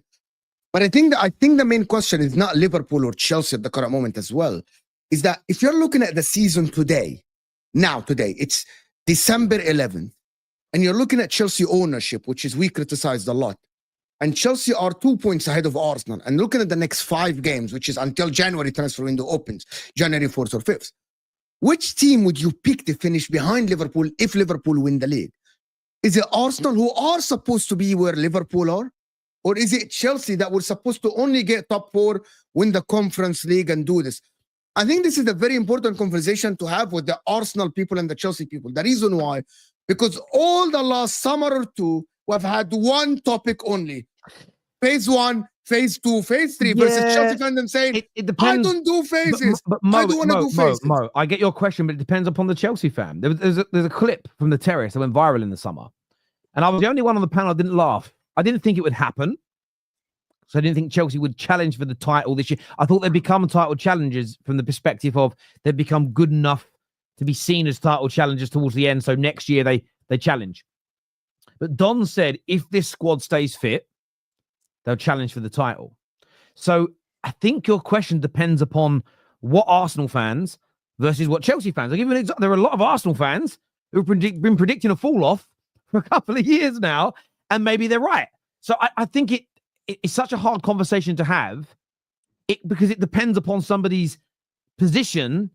But I think the main question is not Liverpool or Chelsea at the current moment as well. Is that if you're looking at the season today, it's December 11th, and you're looking at Chelsea ownership, which is we criticized a lot. And Chelsea are 2 points ahead of Arsenal. And looking at the next 5 games, which is until January transfer window opens, January 4th or 5th, which team would you pick to finish behind Liverpool if Liverpool win the league? Is it Arsenal, who are supposed to be where Liverpool are? Or is it Chelsea that were supposed to only get top 4, win the Conference League and do this? I think this is a very important conversation to have with the Arsenal people and the Chelsea people. The reason why, because all the last summer or two, we've had one topic only. Phase 1, phase 2, phase 3 versus Chelsea fans saying, it depends. I don't do phases. But Mo, I don't want to do phases. Mo, I get your question, but it depends upon the Chelsea fan. There's a clip from the Terrace that went viral in the summer. And I was the only one on the panel that didn't laugh. I didn't think it would happen. So I didn't think Chelsea would challenge for the title this year. I thought they'd become title challengers from the perspective of they'd become good enough to be seen as title challengers towards the end. So next year they challenge. But Don said if this squad stays fit, they'll challenge for the title. So I think your question depends upon what Arsenal fans versus what Chelsea fans. I'll give you an example. There are a lot of Arsenal fans who've been predicting a fall off for a couple of years now, and maybe they're right. So I think it's such a hard conversation to have because it depends upon somebody's position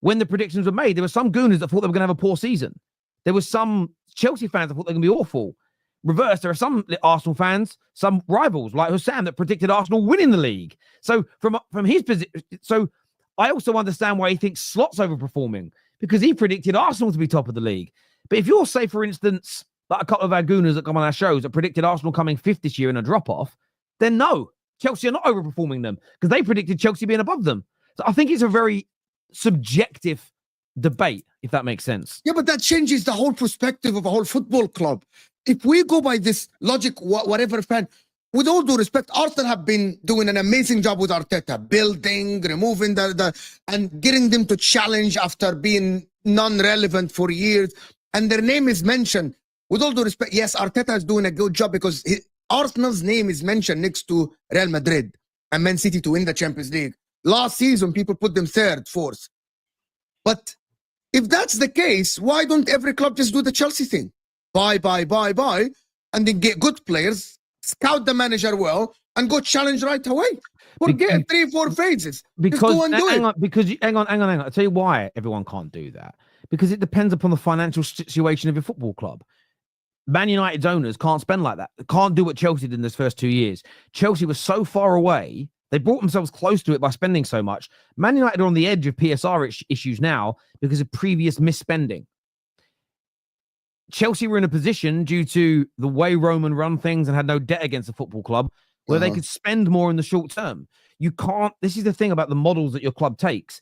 when the predictions were made. There were some gooners that thought they were going to have a poor season. There were some Chelsea fans that thought they were going to be awful. Reverse, there are some Arsenal fans, some rivals like Husam that predicted Arsenal winning the league. So from his position, so I also understand why he thinks Slot's overperforming, because he predicted Arsenal to be top of the league. But if you're, say, for instance, like a couple of our gooners that come on our shows that predicted Arsenal coming 5th this year in a drop-off, then no, Chelsea are not overperforming them because they predicted Chelsea being above them. So I think it's a very subjective debate, if that makes sense. Yeah, but that changes the whole perspective of a whole football club. If we go by this logic, whatever fan, with all due respect, Arsenal have been doing an amazing job with Arteta, building, removing and getting them to challenge after being non-relevant for years. And their name is mentioned. With all due respect, yes, Arteta is doing a good job because Arsenal's name is mentioned next to Real Madrid and Man City to win the Champions League. Last season, people put them third, fourth. But if that's the case, why don't every club just do the Chelsea thing? Buy, and then get good players, scout the manager well, and go challenge right away. Forget 3-4 phases. Just go and do it. Hang on. I'll tell you why everyone can't do that. Because it depends upon the financial situation of your football club. Man United's owners can't spend like that. They can't do what Chelsea did in this first 2 years. Chelsea was so far away. They brought themselves close to it by spending so much. Man United are on the edge of PSR issues now because of previous misspending. Chelsea were in a position due to the way Roman run things and had no debt against the football club where they could spend more in the short term. You can't. This is the thing about the models that your club takes.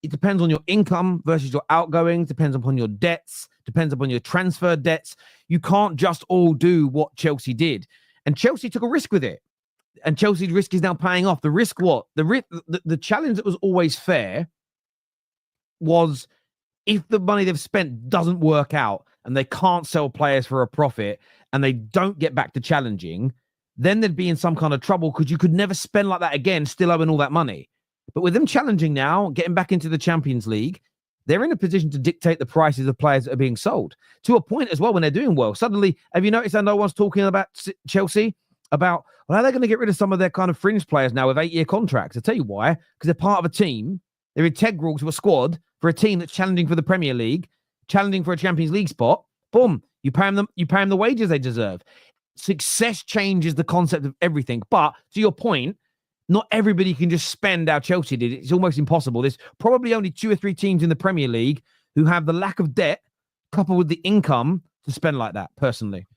It depends on your income versus your outgoing, depends upon your debts, depends upon your transfer debts. You can't just all do what Chelsea did. And Chelsea took a risk with it. And Chelsea's risk is now paying off. The risk what? The challenge that was always fair was if the money they've spent doesn't work out and they can't sell players for a profit and they don't get back to challenging, then they'd be in some kind of trouble because you could never spend like that again, still owing all that money. But with them challenging now, getting back into the Champions League, they're in a position to dictate the prices of players that are being sold to a point as well when they're doing well. Suddenly, have you noticed that no one's talking about Chelsea? About, well, how are they going to get rid of some of their kind of fringe players now with 8-year contracts? I'll tell you why. Because they're part of a team. They're integral to a squad for a team that's challenging for the Premier League, challenging for a Champions League spot. Boom. You pay them the wages they deserve. Success changes the concept of everything. But to your point, not everybody can just spend how Chelsea did. It's almost impossible. There's probably only 2 or 3 teams in the Premier League who have the lack of debt coupled with the income to spend like that, personally.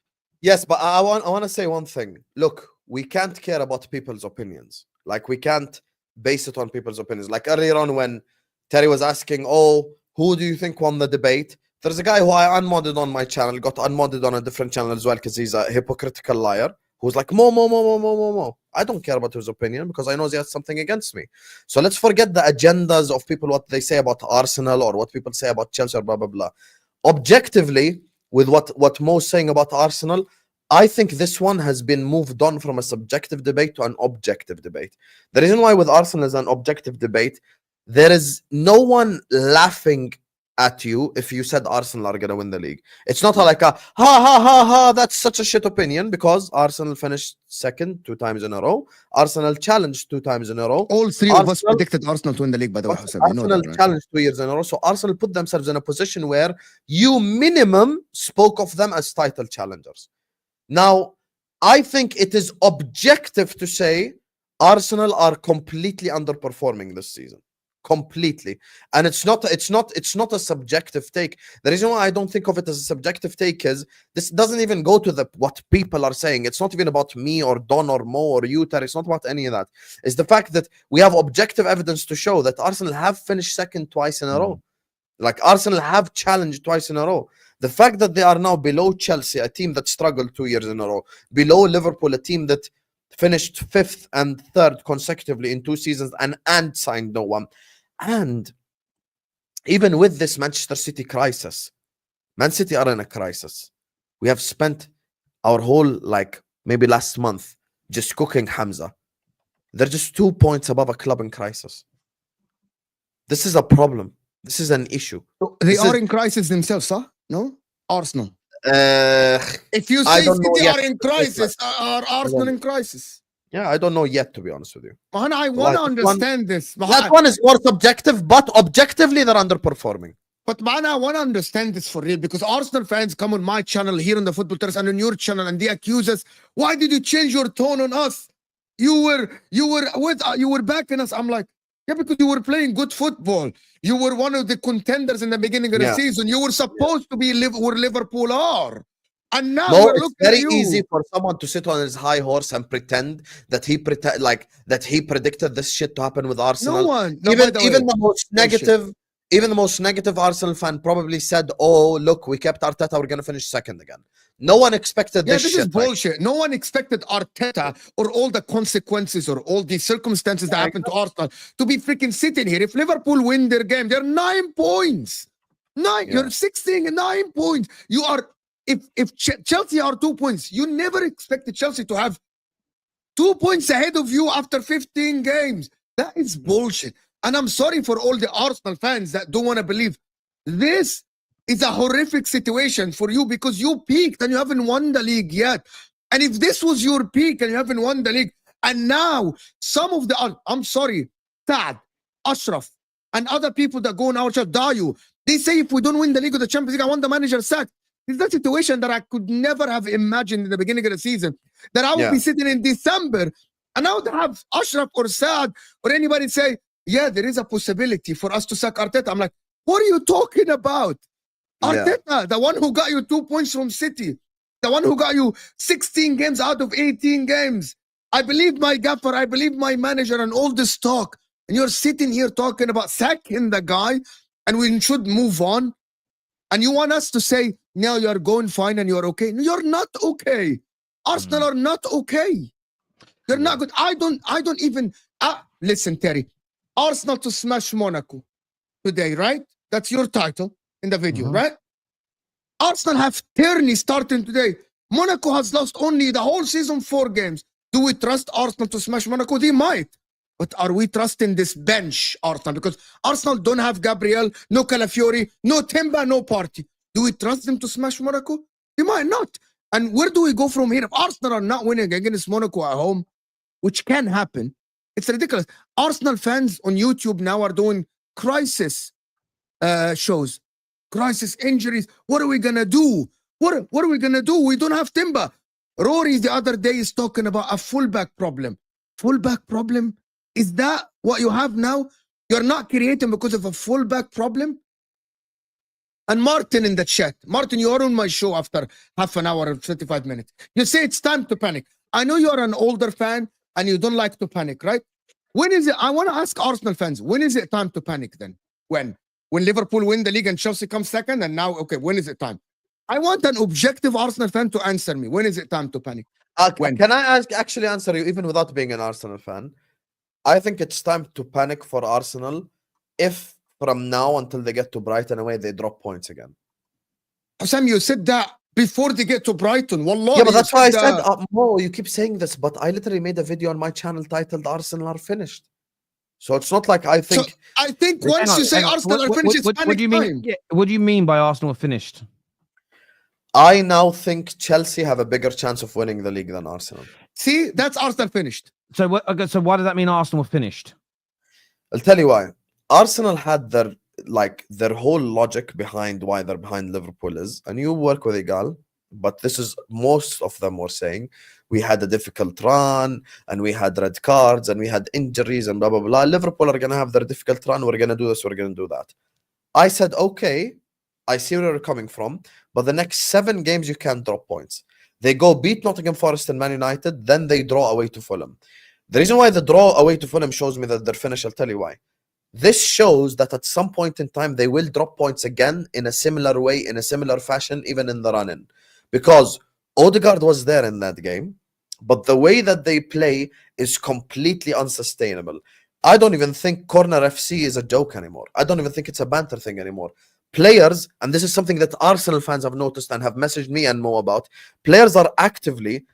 Yes, but I want to say one thing. Look, we can't care about people's opinions. Like, we can't base it on people's opinions. Like earlier on when Terry was asking, oh, who do you think won the debate? There's a guy who I unmodded on my channel, got unmodded on a different channel as well because he's a hypocritical liar. Who's like, Mo. I don't care about his opinion because I know he has something against me. So let's forget the agendas of people, what they say about Arsenal or what people say about Chelsea or blah, blah, blah. Objectively, with what Mo's saying about Arsenal, I think this one has been moved on from a subjective debate to an objective debate. The reason why with Arsenal is an objective debate, there is no one laughing at you if you said Arsenal are going to win the league. It's not like a ha, that's such a shit opinion because Arsenal finished second 2 times in a row. Arsenal challenged 2 times in a row. All 3 of us predicted Arsenal to win the league, by the way. Arsenal challenged 2 years in a row. So Arsenal put themselves in a position where you minimum spoke of them as title challengers. Now, I think it is objective to say Arsenal are completely underperforming this season. Completely. And it's not a subjective take. The reason why I don't think of it as a subjective take is this doesn't even go to what people are saying. It's not even about me or Don or Mo or you, Terry. It's not about any of that. It's the fact that we have objective evidence to show that Arsenal have finished second twice in a row. Like, Arsenal have challenged twice in a row. The fact that they are now below Chelsea, a team that struggled 2 years in a row, below Liverpool, a team that finished 5th and 3rd consecutively in 2 seasons and signed no one. And even with this Manchester City crisis, Man City are in a crisis. We have spent our whole, like, maybe last month just cooking Hamza. They're just 2 points above a club in crisis. This is a problem. This is an issue. They are in crisis themselves, huh? No? Arsenal. If you say City are in crisis, are Arsenal in crisis? Yeah, I don't know yet, to be honest with you. Man, I want to understand this. That one is more subjective, but objectively they're underperforming. But man, I want to understand this for real, because Arsenal fans come on my channel here on the Football Terrace and on your channel, and they accuse us. Why did you change your tone on us? You were backing us. I'm like, yeah, because you were playing good football. You were one of the contenders in the beginning of the season. You were supposed to be where Liverpool are. And now it's very easy for someone to sit on his high horse and pretend that he predicted this shit to happen with Arsenal. No one. Even the most negative Arsenal fan probably said, "Oh, look, we kept Arteta. We're gonna finish second again." No one expected this shit. This is bullshit. No one expected Arteta or all the consequences or all the circumstances that happened to Arsenal to be freaking sitting here. If Liverpool win their game, they're 9 points. You're 16 and 9 points. You are. If Chelsea are 2 points, you never expected Chelsea to have 2 points ahead of you after 15 games. That is bullshit. And I'm sorry for all the Arsenal fans that don't want to believe. This is a horrific situation for you because you peaked and you haven't won the league yet. And if this was your peak and you haven't won the league, and now some of the, I'm sorry, Saad, Ashraf, and other people that go on our show, Dayu, they say if we don't win the league or the Champions League, I want the manager sacked. It's that situation that I could never have imagined in the beginning of the season. That I would be sitting in December and I would have Ashraf or Saad or anybody say, yeah, there is a possibility for us to sack Arteta. I'm like, what are you talking about? Arteta, the one who got you 2 points from City, the one who got you 16 games out of 18 games. I believe my gaffer, I believe my manager and all this talk. And you're sitting here talking about sacking the guy and we should move on. And you want us to say, now you're going fine and you're okay. No, you're not okay. Arsenal are not okay. They're not good. I don't even, listen, Terry, Arsenal to smash Monaco today, right? That's your title in the video, right? Arsenal have Tierney starting today. Monaco has lost only the whole season 4 games. Do we trust Arsenal to smash Monaco? They might. But are we trusting this bench, Arsenal? Because Arsenal don't have Gabriel, no Calafiori, no Timber, no Partey. Do we trust them to smash Monaco? They might not. And where do we go from here? If Arsenal are not winning against Monaco at home, which can happen, it's ridiculous. Arsenal fans on YouTube now are doing crisis shows. Crisis injuries. What are we going to do? What are we going to do? We don't have Timber. Rory the other day is talking about a fullback problem. Fullback problem? Is that what you have now? You're not creating because of a fullback problem? And Martin in the chat. Martin, you are on my show after half an hour and 25 minutes. You say it's time to panic. I know you're an older fan and you don't like to panic, right? When is it? I want to ask Arsenal fans, when is it time to panic then? When Liverpool win the league and Chelsea comes second and now, okay, when is it time? I want an objective Arsenal fan to answer me. When is it time to panic? When? Can I actually answer you even without being an Arsenal fan? I think it's time to panic for Arsenal if from now until they get to Brighton away, they drop points again. Husam, you said that before they get to Brighton. Wallahi, yeah, but that's why I said, Mo, you keep saying this, but I literally made a video on my channel titled Arsenal are finished. So it's not like I think... So I think once you say Arsenal are finished, it's panic what do you mean? time. What do you mean by Arsenal are finished? I now think Chelsea have a bigger chance of winning the league than Arsenal. See, that's Arsenal finished. So why does that mean Arsenal were finished? I'll tell you why. Arsenal had their whole logic behind why they're behind Liverpool is, and you work with Igal, but this is most of them were saying, we had a difficult run, and we had red cards, and we had injuries, and blah, blah, blah. Liverpool are going to have their difficult run. We're going to do this. We're going to do that. I said, okay, I see where you're coming from, but the next 7 games, you can't drop points. They go beat Nottingham Forest and Man United, then they draw away to Fulham. The reason why the draw away to Fulham shows me that they're finished, I'll tell you why. This shows that at some point in time, they will drop points again in a similar way, in a similar fashion, even in the run-in. Because Odegaard was there in that game, but the way that they play is completely unsustainable. I don't even think Corner FC is a joke anymore. I don't even think it's a banter thing anymore. Players, and this is something that Arsenal fans have noticed and have messaged me and Mo about, players are actually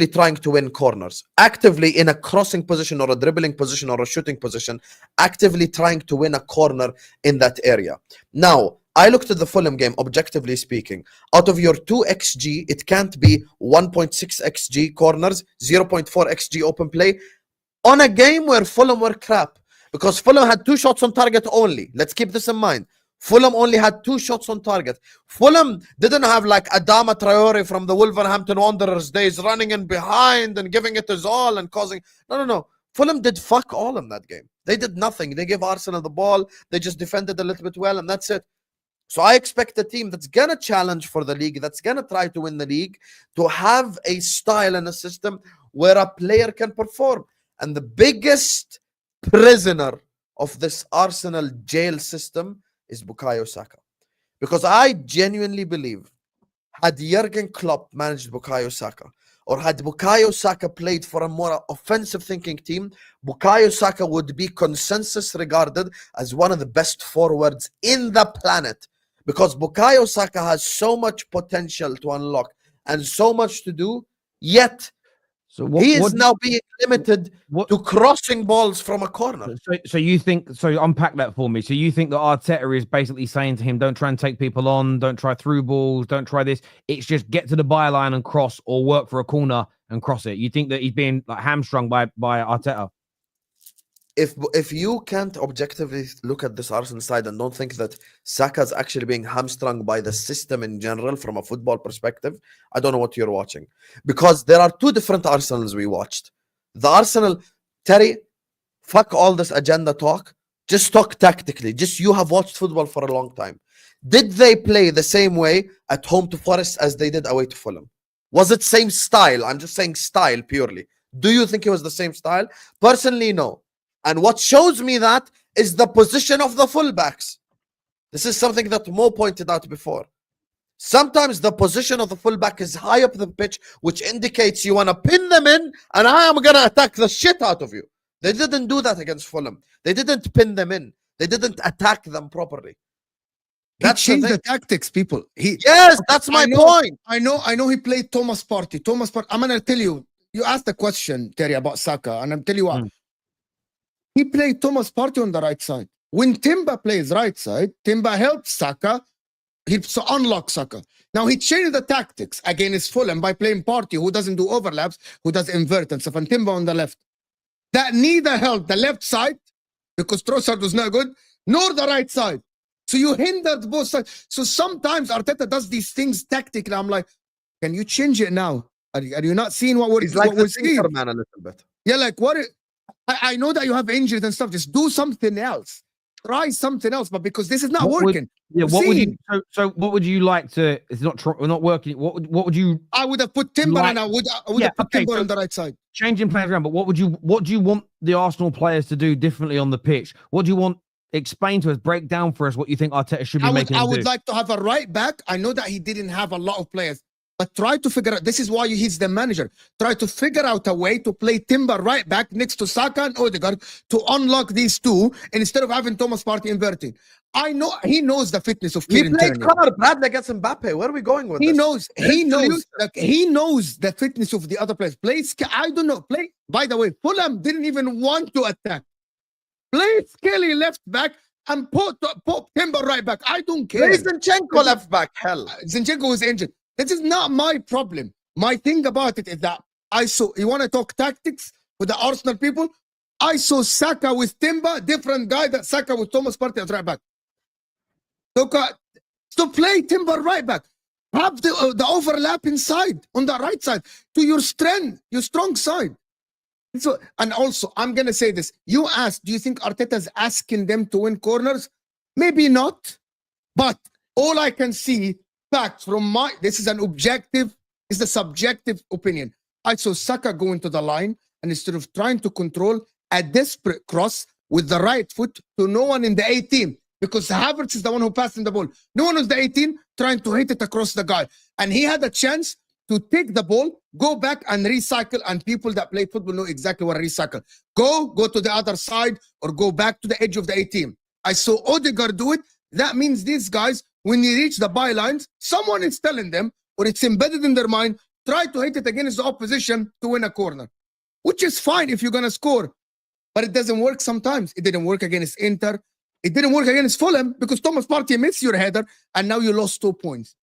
trying to win corners, actively in a crossing position or a dribbling position or a shooting position, actively trying to win a corner in that area. Now, I looked at the Fulham game, objectively speaking. Out of your 2 XG, it can't be 1.6 XG corners, 0.4 XG open play, on a game where Fulham were crap. Because Fulham had 2 shots on target only. Let's keep this in mind. Fulham only had 2 shots on target. Fulham didn't have like Adama Traore from the Wolverhampton Wanderers days running in behind and giving it his all and causing... No. Fulham did fuck all in that game. They did nothing. They gave Arsenal the ball. They just defended a little bit well, and that's it. So I expect a team that's going to challenge for the league, that's going to try to win the league, to have a style and a system where a player can perform. And the biggest prisoner of this Arsenal jail system is Bukayo Saka. Because I genuinely believe, had Jurgen Klopp managed Bukayo Saka, or had Bukayo Saka played for a more offensive thinking team, Bukayo Saka would be consensus regarded as one of the best forwards in the planet. Because Bukayo Saka has so much potential to unlock and so much to do, yet So what, he is what, now being limited what, to crossing balls from a corner. so you think, so unpack that for me. So you think that Arteta is basically saying to him, don't try and take people on, don't try through balls, don't try this. It's just get to the byline and cross, or work for a corner and cross it. You think that he's being like hamstrung by Arteta? If you can't objectively look at this Arsenal side and don't think that Saka's actually being hamstrung by the system in general from a football perspective, I don't know what you're watching. Because there are two different Arsenals we watched. The Arsenal, Terry, fuck all this agenda talk. Just talk tactically. Just you have watched football for a long time. Did they play the same way at home to Forest as they did away to Fulham? Was it same style? I'm just saying style purely. Do you think it was the same style? Personally, no. And what shows me that is the position of the fullbacks. This is something that Mo pointed out before. Sometimes the position of the fullback is high up the pitch, which indicates you want to pin them in, and I am going to attack the shit out of you. They didn't do that against Fulham. They didn't pin them in. They didn't attack them properly. That's the tactics, people. Yes, that's my point. I know he played Thomas Partey. I'm going to tell you, you asked the question, Terry, about Saka, and I'm telling you what. He played Thomas Partey on the right side. When Timber plays right side, Timber helps Saka. He unlock Saka. Now he changed the tactics against Fulham by playing Partey, who doesn't do overlaps, who does invert and stuff, and Timber on the left. That neither helped the left side, because Trossard was not good, nor the right side. So you hindered both sides. So sometimes Arteta does these things tactically. I'm like, can you change it now? Are you not seeing what we're, He's like what we're the seeing? man a little bit. Yeah, like what? I know that you have injuries and stuff. Just do something else. Try something else. But because this is not working. What would you? So what would you like to? It's not working. What would you? I would have put Timber and I would have put Timber on the right side. Changing players around. But what do you want the Arsenal players to do differently on the pitch? What do you want? Explain to us. Break down for us what you think Arteta should be making. I would like to have a right back. I know that he didn't have a lot of players. But try to figure out, this is why he's the manager. Try to figure out a way to play Timber right back next to Saka and Odegaard to unlock these two instead of having Thomas Partey inverting. I know he knows the fitness of Kieran Tierney. He played Conor Bradley against Mbappe. Where are we going with this? He knows the fitness of the other players. I don't know. By the way, Fulham didn't even want to attack. Play Skelly left back and put Timber right back. I don't care. Play Zinchenko left back. Hell. Zinchenko was injured. This is not my problem. My thing about it is that you want to talk tactics with the Arsenal people? I saw Saka with Timber, different guy that Saka with Thomas Partey at right back. So play Timber right back. Have the overlap inside, on the right side, to your strength, your strong side. So, and also, I'm going to say this. You asked, do you think Arteta's asking them to win corners? Maybe not. But all I can see, facts from this is an objective, it's a subjective opinion. I saw Saka go into the line, and instead of trying to control a desperate cross with the right foot to no one in the 18, because Havertz is the one who passed in the ball. No one was the 18 trying to hit it across the guy. And he had a chance to take the ball, go back and recycle, and people that play football know exactly what recycle. Go to the other side or go back to the edge of the 18. I saw Odegaard do it. That means these guys, when you reach the bylines, someone is telling them, or it's embedded in their mind, try to hit it against the opposition to win a corner, which is fine if you're going to score. But it doesn't work sometimes. It didn't work against Inter. It didn't work against Fulham because Thomas Partey missed your header, and now you lost 2 points.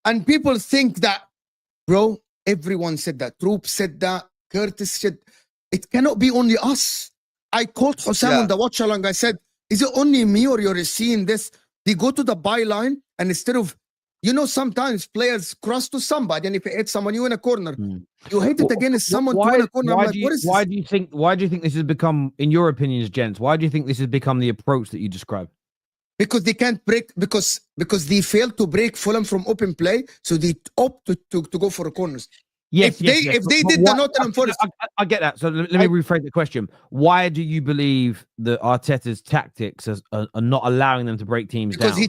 And people think that, bro, everyone said that. Troop said that. Curtis said, it cannot be only us. I called Husam on the watch along. I said, is it only me or you're seeing this? They go to the byline, and instead of, sometimes players cross to somebody, and if it hits someone, you in a corner. You hit it against someone to win a corner. Why do you think this has become, in your opinions, gents, why do you think this has become the approach that you described? Because they can't break, because they failed to break Fulham from open play, so they opt to go for the corners. Yes, if they did the Nottingham Forest, I get that. So let me rephrase the question. Why do you believe that Arteta's tactics are not allowing them to break teams down? Because he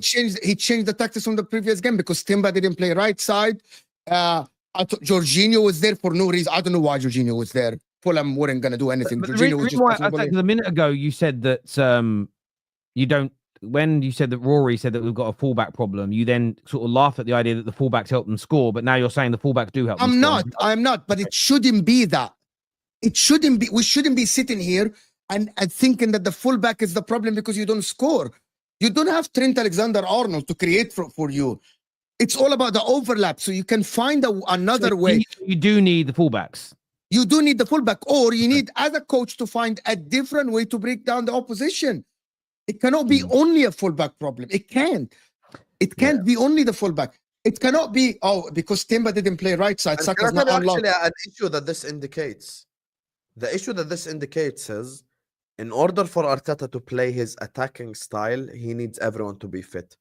changed the tactics from the previous game. Because Timber didn't play right side. I thought Jorginho was there for no reason. I don't know why Jorginho was there. Fulham weren't going to do anything. But a minute ago, you said that you don't when you said that Rory said that we've got a fullback problem, you then sort of laughed at the idea that the fullbacks help them score, but now you're saying the fullbacks do help them score. I'm not, but it shouldn't be that. It shouldn't be. We shouldn't be sitting here and thinking that the fullback is the problem because you don't score. You don't have Trent Alexander-Arnold to create for you. It's all about the overlap, so you can find another way. You do need the fullbacks. You do need the fullback, or you need, as a coach, to find a different way to break down the opposition. It cannot be only a fullback problem. It can't. It can't be only the fullback. It cannot be, because Timber didn't play right side. Saka's not unlocked. Actually, an issue that this indicates. The issue that this indicates is, in order for Arteta to play his attacking style, he needs everyone to be fit,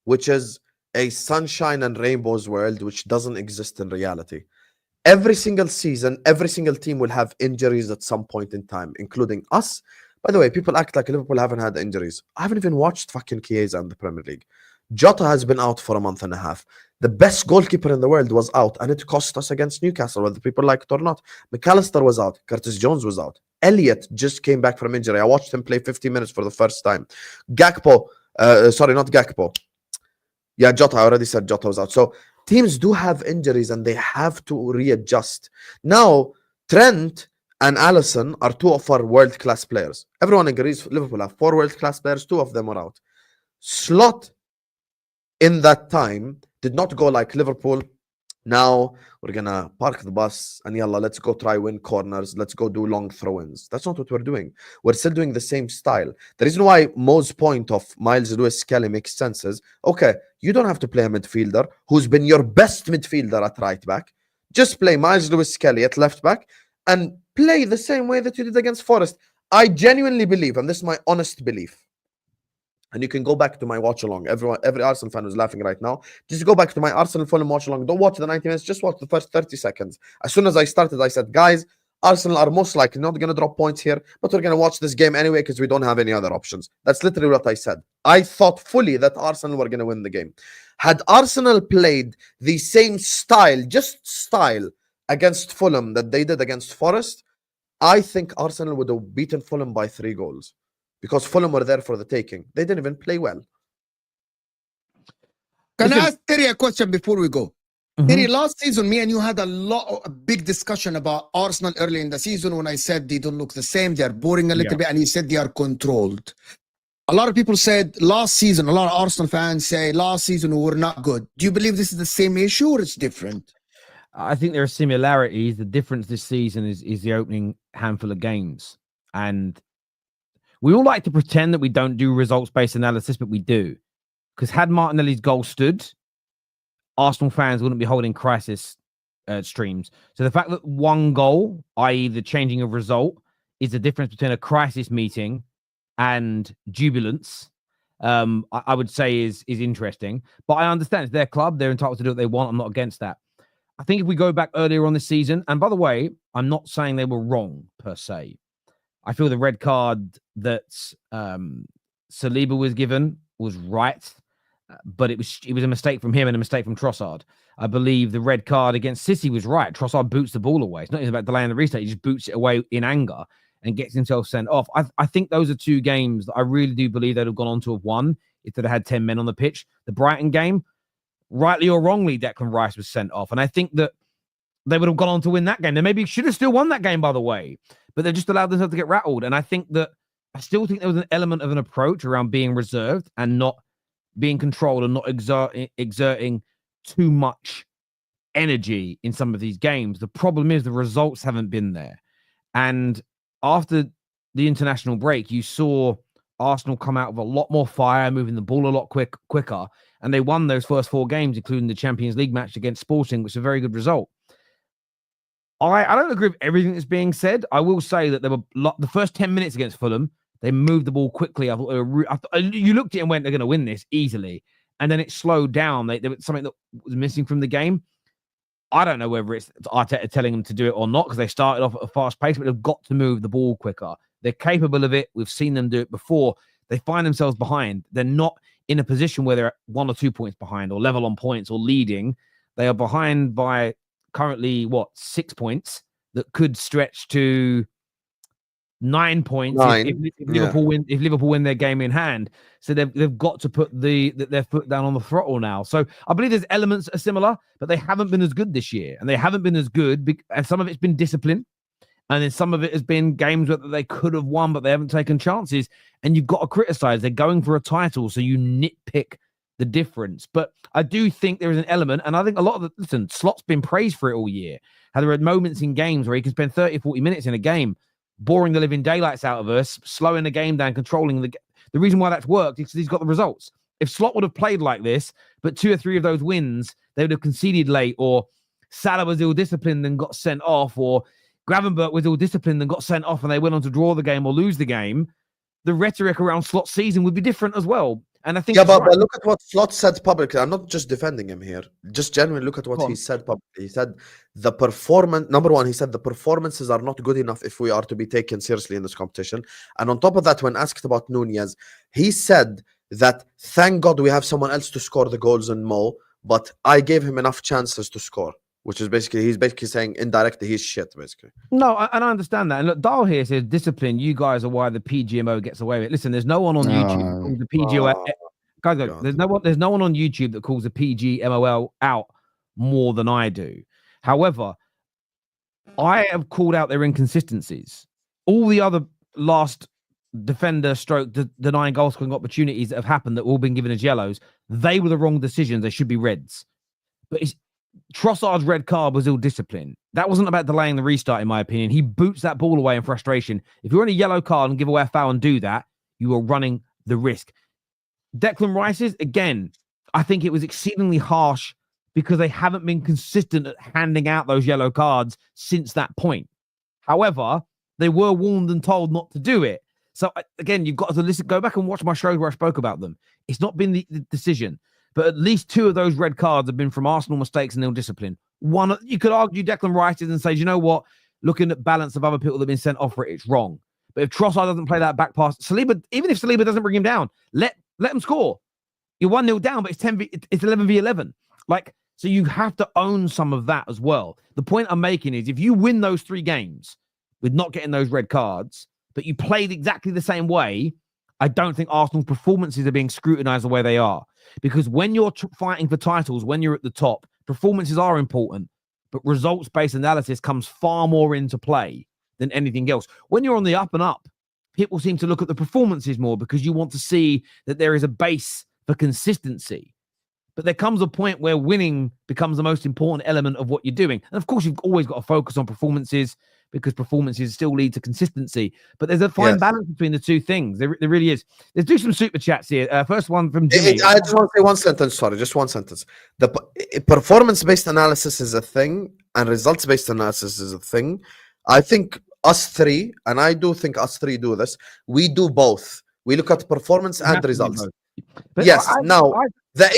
which is a sunshine and rainbows world which doesn't exist in reality. Every single season, every single team will have injuries at some point in time, including us. By the way, people act like Liverpool haven't had injuries. I haven't even watched fucking Chiesa in the Premier League. Jota has been out for a month and a half. The best goalkeeper in the world was out, and it cost us against Newcastle, whether people like it or not. McAllister was out. Curtis Jones was out. Elliott just came back from injury. I watched him play 50 minutes for the first time. Gakpo, sorry, not Gakpo. Yeah, Jota, I already said Jota was out. So teams do have injuries, and they have to readjust. Now, Trent and Alisson are two of our world-class players. Everyone agrees Liverpool have 4 world-class players. 2 of them are out. Slot, in that time, did not go like Liverpool. Now we're gonna park the bus and yalla, let's go try win corners, let's go do long throw-ins. That's not what we're doing. We're still doing the same style. The reason why Mo's point of Miles Lewis-Skelly makes sense is, okay, you don't have to play a midfielder who's been your best midfielder at right back. Just play Miles Lewis-Skelly at left back and play the same way that you did against Forest. I genuinely believe, and this is my honest belief, and you can go back to my watch along. Every Arsenal fan who's laughing right now, just go back to my Arsenal Fulham watch along. Don't watch the 90 minutes, just watch the first 30 seconds. As soon as I started, I said, guys, Arsenal are most likely not going to drop points here, but we're going to watch this game anyway because we don't have any other options. That's literally what I said. I thought fully that Arsenal were going to win the game. Had Arsenal played the same style, just style, against Fulham that they did against Forest, I think Arsenal would have beaten Fulham by 3 goals. Because Fulham were there for the taking. They didn't even play well. Can I ask Terry a question before we go? Terry, last season, me and you had a big discussion about Arsenal early in the season when I said they don't look the same, they're boring a little bit, and you said they are controlled. A lot of people said last season, a lot of Arsenal fans say last season we were not good. Do you believe this is the same issue or it's different? I think there are similarities. The difference this season is the opening handful of games. And we all like to pretend that we don't do results-based analysis, but we do. Because had Martinelli's goal stood, Arsenal fans wouldn't be holding crisis streams. So the fact that one goal, i.e. the changing of result, is the difference between a crisis meeting and jubilance, I would say is interesting. But I understand it's their club. They're entitled to do what they want. I'm not against that. I think if we go back earlier on this season, and by the way, I'm not saying they were wrong per se. I feel the red card that Saliba was given was right, but it was a mistake from him and a mistake from Trossard. I believe the red card against City was right. Trossard boots the ball away. It's not even about delaying the restart. He just boots it away in anger and gets himself sent off. I think those are 2 games that I really do believe they'd have gone on to have won if they'd had 10 men on the pitch. The Brighton game, rightly or wrongly, Declan Rice was sent off. And I think that they would have gone on to win that game. They maybe should have still won that game, by the way, but they just allowed themselves to get rattled. And I still think there was an element of an approach around being reserved and not being controlled and not exerting too much energy in some of these games. The problem is the results haven't been there. And after the international break, you saw Arsenal come out with a lot more fire, moving the ball a lot quicker. And they won those first 4 games, including the Champions League match against Sporting, which is a very good result. I don't agree with everything that's being said. I will say that there were the first 10 minutes against Fulham, they moved the ball quickly. I thought you looked at it and went, they're going to win this easily. And then it slowed down. There was something that was missing from the game. I don't know whether it's Arteta telling them to do it or not, because they started off at a fast pace, but they've got to move the ball quicker. They're capable of it. We've seen them do it before. They find themselves behind. They're not in a position where they're 1 or 2 points behind or level on points or leading. They are behind by currently 6 points that could stretch to 9 points if Yeah. Liverpool win their game in hand. So they've got to put their foot down on the throttle now. So I believe there's elements that are similar, but they haven't been as good this year, and they haven't been as good. And some of it's been discipline, and then some of it has been games that they could have won, but they haven't taken chances. And you've got to criticize. They're going for a title, so you nitpick the difference. But I do think there is an element, and I think a lot of Slot's been praised for it all year. How there are moments in games where he can spend 30, 40 minutes in a game, boring the living daylights out of us, slowing the game down, controlling the reason why that's worked is because he's got the results. If Slot would have played like this, but 2 or 3 of those wins, they would have conceded late, or Salah was ill-disciplined and got sent off, or Gravenberch was ill-disciplined and got sent off and they went on to draw the game or lose the game, the rhetoric around Slot's season would be different as well. And I think but look at what Slot said publicly. I'm not just defending him here. Just genuinely look at what he said publicly. He said the performance, number one, he said the performances are not good enough if we are to be taken seriously in this competition. And on top of that, when asked about Nunez, he said that thank God we have someone else to score the goals in Mo, but I gave him enough chances to score. Which is he's basically saying indirectly he's shit, basically. No, and I understand that. And look, Dahl here says discipline. You guys are why the PGMO gets away with it. Listen, there's no one on YouTube that calls the PGMO. Guys, there's no one on YouTube that calls the PGMOL out more than I do. However, I have called out their inconsistencies. All the other last defender stroke denying goal scoring opportunities that have happened that all been given as yellows, they were the wrong decisions. They should be reds. But Trossard's red card was ill-discipline. That wasn't about delaying the restart, in my opinion. He boots that ball away in frustration. If you're in a yellow card and give away a foul and do that, you are running the risk. Declan Rice's, again, I think it was exceedingly harsh because they haven't been consistent at handing out those yellow cards since that point. However, they were warned and told not to do it. So, again, you've got to listen, go back and watch my shows where I spoke about them. It's not been the decision. But at least 2 of those red cards have been from Arsenal mistakes and ill-discipline. One, you could argue Declan Rice and say, you know what? Looking at balance of other people that have been sent off for it, it's wrong. But if Trossard doesn't play that back pass, Saliba, even if Saliba doesn't bring him down, let him score. You're 1-0 down, but it's 11v11. So you have to own some of that as well. The point I'm making is if you win those 3 games with not getting those red cards, but you played exactly the same way, I don't think Arsenal's performances are being scrutinized the way they are. Because when you're fighting for titles, when you're at the top, performances are important, but results-based analysis comes far more into play than anything else. When you're on the up and up, people seem to look at the performances more because you want to see that there is a base for consistency. But there comes a point where winning becomes the most important element of what you're doing. And of course, you've always got to focus on performances because performances still lead to consistency. But there's a fine balance between the 2 things. There really is. Let's do some super chats here. First one from Jimmy. I just want to say one sentence. Sorry, just one sentence. The performance-based analysis is a thing, and results-based analysis is a thing. I think us 3, and I do think us 3 do this. We do both. We look at performance and results. But yes. The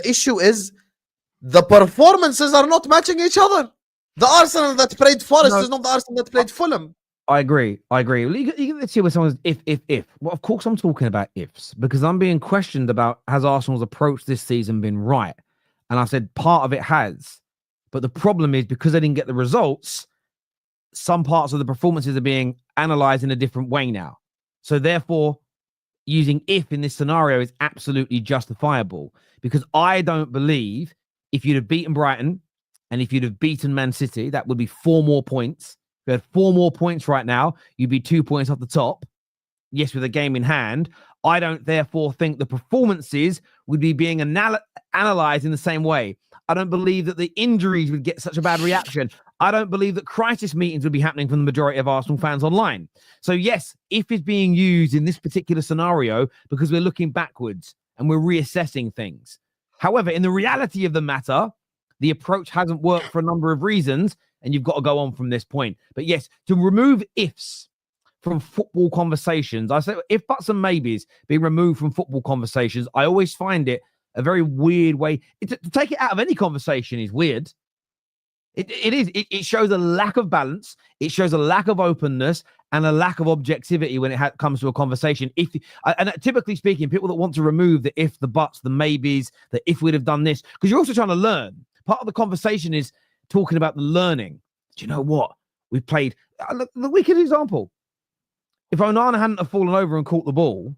issue is the performances are not matching each other. The Arsenal that played Forest is not the Arsenal that played Fulham. I agree. Let's see what someone's if. Well, of course, I'm talking about ifs because I'm being questioned about has Arsenal's approach this season been right? And I said part of it has. But the problem is because they didn't get the results, some parts of the performances are being analyzed in a different way now. So therefore, using if in this scenario is absolutely justifiable because I don't believe if you'd have beaten Brighton and if you'd have beaten Man City, that would be 4 more points. If you had 4 more points right now, you'd be 2 points off the top. Yes, with a game in hand. I don't therefore think the performances would be being analyzed in the same way. I don't believe that the injuries would get such a bad reaction. I don't believe that crisis meetings would be happening from the majority of Arsenal fans online. So yes, if is being used in this particular scenario because we're looking backwards and we're reassessing things. However, in the reality of the matter, the approach hasn't worked for a number of reasons, and you've got to go on from this point. But yes, to remove ifs from football conversations, I say if, buts, and maybes being removed from football conversations, I always find it a very weird way. To take it out of any conversation is weird. It is. It shows a lack of balance. It shows a lack of openness and a lack of objectivity when it comes to a conversation. Typically speaking, people that want to remove the if, the buts, the maybes, the if we'd have done this, because you're also trying to learn. Part of the conversation is talking about the learning. Do you know what? We've played. Look, the wicked example. If Onana hadn't have fallen over and caught the ball,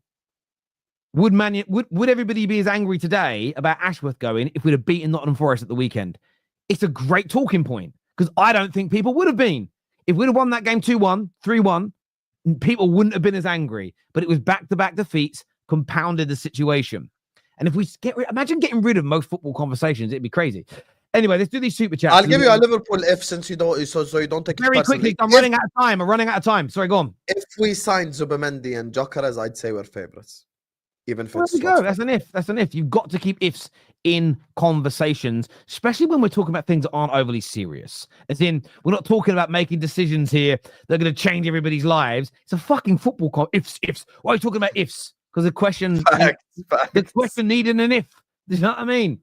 would everybody be as angry today about Ashworth going if we'd have beaten Nottingham Forest at the weekend? It's a great talking point because I don't think people would have been. If we'd have won that game 2-1, 3-1, people wouldn't have been as angry. But it was back-to-back defeats, compounded the situation. And if we imagine getting rid of most football conversations, it'd be crazy. Anyway, let's do these super chats. I'll give you a Liverpool if since you don't, so you don't take it very quickly. I'm running out of time. Sorry, go on. If we sign Zubimendi and Gyökeres, I'd say we're favourites. Even if it's go. That's an if. That's an if. You've got to keep ifs in conversations, especially when we're talking about things that aren't overly serious. As in, we're not talking about making decisions here that are going to change everybody's lives. It's a fucking football ifs. Why are you talking about ifs? Because the question, the question needed an if. Do you know what I mean?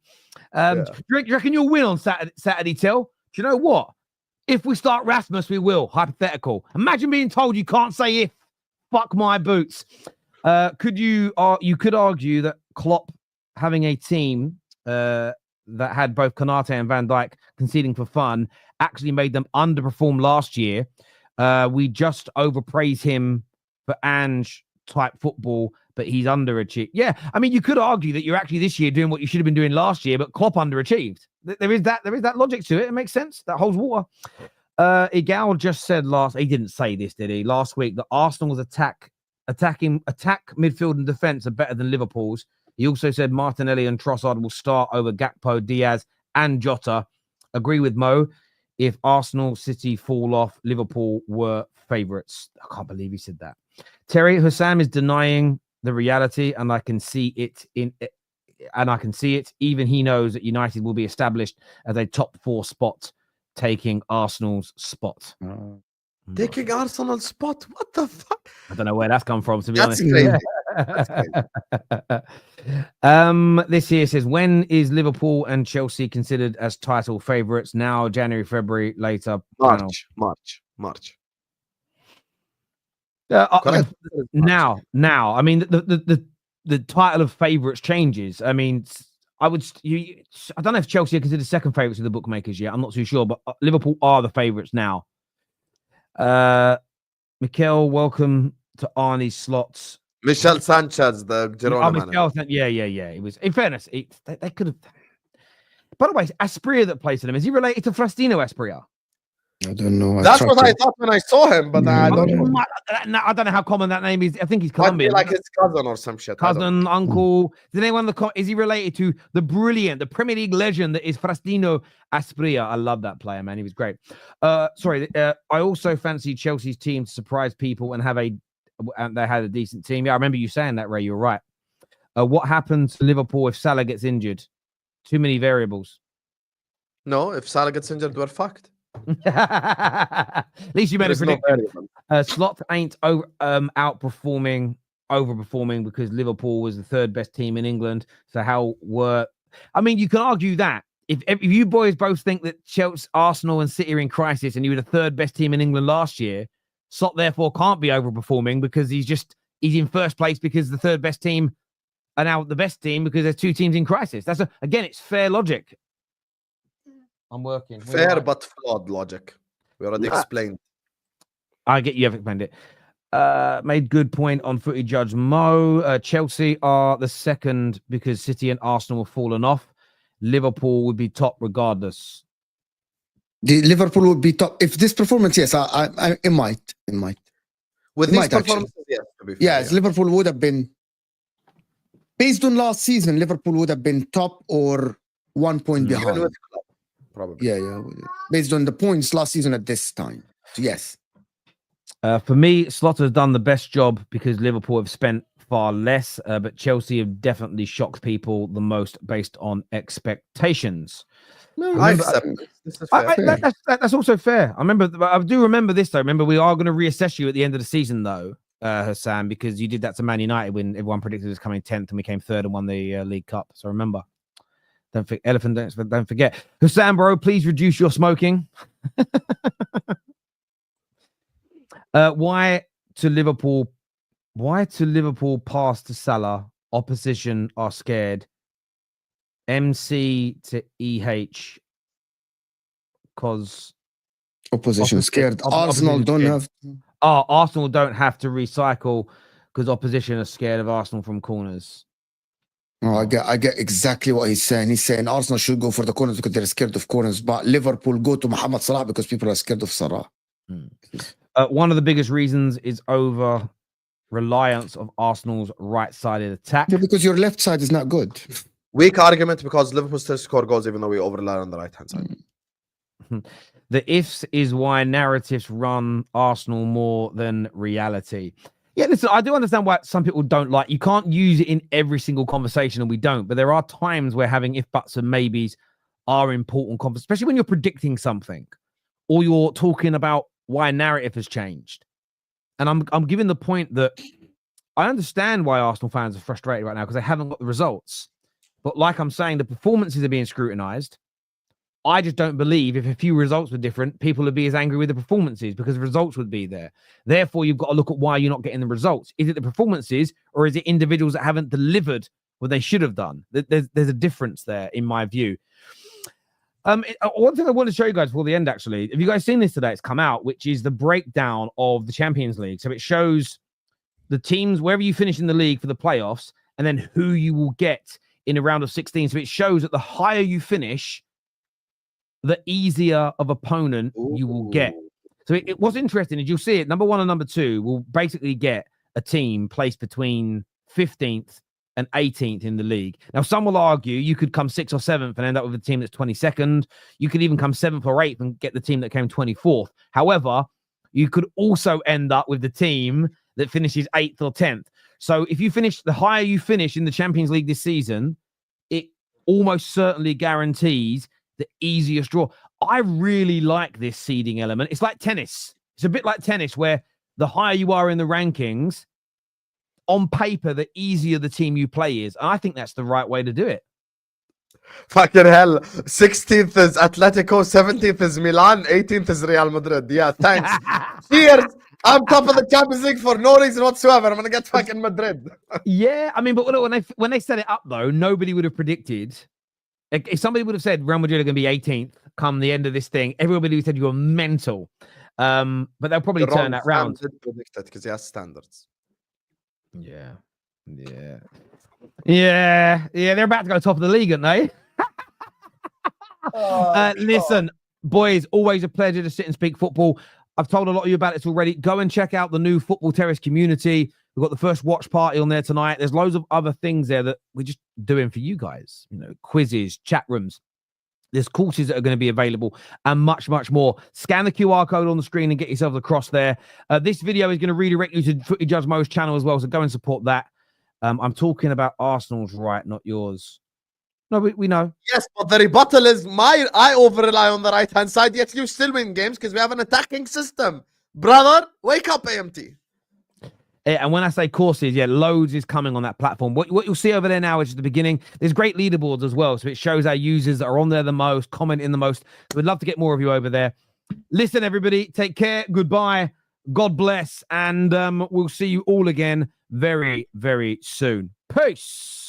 Do you reckon you'll win on Saturday, Till? Do you know what? If we start Rasmus, we will. Hypothetical. Imagine being told you can't say if. Fuck my boots. You could argue that Klopp having a team that had both Konate and Van Dijk conceding for fun actually made them underperform last year. We just overpraise him for Ange type football, but he's underachieved. Yeah, I mean, you could argue that you're actually this year doing what you should have been doing last year, but Klopp underachieved. There is that logic to it. It makes sense. That holds water. Igal just said he didn't say this, did he? Last week that Arsenal's attack midfield and defense are better than Liverpool's. He also said Martinelli and Trossard will start over Gakpo, Diaz, and Jota. Agree with Mo. If Arsenal, City fall off, Liverpool were favourites. I can't believe he said that. Terry Husam is denying the reality, and I can see it Even he knows that United will be established as a top 4 spot, taking Arsenal's spot. Taking Arsenal's spot? What the fuck? I don't know where that's come from, to be honest. Crazy. This here says, when is Liverpool and Chelsea considered as title favourites? Now, January, February, later? March. Now. I mean, the title of favourites changes. I mean, I don't know if Chelsea are considered second favourites of the bookmakers yet. I'm not too sure, but Liverpool are the favourites now. Mikel, welcome to Arnie's slots. Michel Sanchez, the Girona manager. Yeah. It was, in fairness, they could have. By the way, Asprilla that plays for them, is he related to Faustino Asprilla? I don't know. That's what I thought when I saw him, but I don't know. I don't know how common that name is. I think he's Colombian. Like his cousin or some shit. Cousin, uncle. Did anyone is he related to the Premier League legend that is Faustino Asprilla? I love that player, man. He was great. I also fancy Chelsea's team to surprise people and they had a decent team. Yeah, I remember you saying that, Ray. You were right. What happens to Liverpool if Salah gets injured? Too many variables. No, if Salah gets injured, we're fucked. At least you made a prediction. Slot ain't outperforming, overperforming because Liverpool was the third best team in England. So I mean, you can argue that if you boys both think that Chelsea, Arsenal, and City are in crisis, and you were the third best team in England last year, Slot therefore can't be overperforming because he's in first place because the third best team are now the best team because there's 2 teams in crisis. Again, it's fair logic. I'm working. Fair but flawed logic. We already explained. I get you have explained it. Made good point on footy judge Mo. Chelsea are the second because City and Arsenal have fallen off. Liverpool would be top regardless. The Liverpool would be top if this performance. Yes, it might. With these performances, yes, Liverpool would have been based on last season. Liverpool would have been top or 1 point behind. Probably. Yeah. Based on the points last season at this time. So yes. For me, Slaughter has done the best job because Liverpool have spent far less, but Chelsea have definitely shocked people the most based on expectations. No, I accept this is fair. That's also fair. I do remember this though. Remember, we are going to reassess you at the end of the season though, Hassan, because you did that to Man United when everyone predicted it was coming 10th and we came 3rd and won the League Cup. So remember. Don't forget. Husam, bro, please reduce your smoking. Why to Liverpool pass to Salah? Opposition are scared. MC to EH because Opposition scared. Opposition Arsenal don't scared. have. Oh, Arsenal don't have to recycle because opposition are scared of Arsenal from corners. Oh, I get exactly what he's saying. He's saying Arsenal should go for the corners because they're scared of corners, but Liverpool go to Mohamed Salah because people are scared of Salah. One of the biggest reasons is over reliance of Arsenal's right-sided attack. Yeah, because your left side is not good. Weak argument because Liverpool still score goals even though we over rely on the right hand side. The ifs is why narratives run Arsenal more than reality. Yeah, listen, I do understand why some people don't like. You can't use it in every single conversation, and we don't. But there are times where having if, buts, and maybes are important, especially when you're predicting something or you're talking about why a narrative has changed. And I'm giving the point that I understand why Arsenal fans are frustrated right now because they haven't got the results. But like I'm saying, the performances are being scrutinized. I just don't believe if a few results were different, people would be as angry with the performances because the results would be there. Therefore, you've got to look at why you're not getting the results. Is it the performances or is it individuals that haven't delivered what they should have done? There's a difference there, in my view. One thing I want to show you guys before the end, actually, have you guys seen this today? It's come out, which is the breakdown of the Champions League. So it shows the teams, wherever you finish in the league for the playoffs, and then who you will get in a round of 16. So it shows that the higher you finish, the easier of opponent you will get. So what's interesting is you'll see it. Number 1 and number 2 will basically get a team placed between 15th and 18th in the league. Now, some will argue you could come 6th or 7th and end up with a team that's 22nd. You could even come 7th or 8th and get the team that came 24th. However, you could also end up with the team that finishes 8th or 10th. So if you finish, the higher you finish in the Champions League this season, it almost certainly guarantees the easiest draw. I really like this seeding element. It's like tennis. It's a bit like tennis where the higher you are in the rankings, on paper, the easier the team you play is. And I think that's the right way to do it. Fucking hell. 16th is Atletico, 17th is Milan, 18th is Real Madrid. Yeah, thanks. Cheers. I'm top of the Champions League for no reason whatsoever. I'm going to get fucking Madrid. Yeah, I mean, but when they set it up, though, nobody would have predicted. If somebody would have said Real Madrid are going to be 18th come the end of this thing, everybody would have said you were mental. But they'll probably turn that round. Because he has standards. Yeah. They're about to go top of the league, aren't they? Listen, boys, always a pleasure to sit and speak football. I've told a lot of you about this already. Go and check out the new Football Terrace community. We've got the first watch party on there tonight. There's loads of other things there that we're just doing for you guys. You know, quizzes, chat rooms. There's courses that are going to be available and much, much more. Scan the QR code on the screen and get yourselves across there. This video is going to redirect you to Footy Judge Mo's channel as well, so go and support that. I'm talking about Arsenal's right, not yours. No, we know. Yes, but the rebuttal is I over-rely on the right-hand side, yet you still win games because we have an attacking system. Brother, wake up, AMT. And when I say courses, yeah, loads is coming on that platform. What you'll see over there now is just the beginning. There's great leaderboards as well. So it shows our users that are on there the most, commenting the most. We'd love to get more of you over there. Listen, everybody, take care. Goodbye. God bless. And we'll see you all again very, very soon. Peace.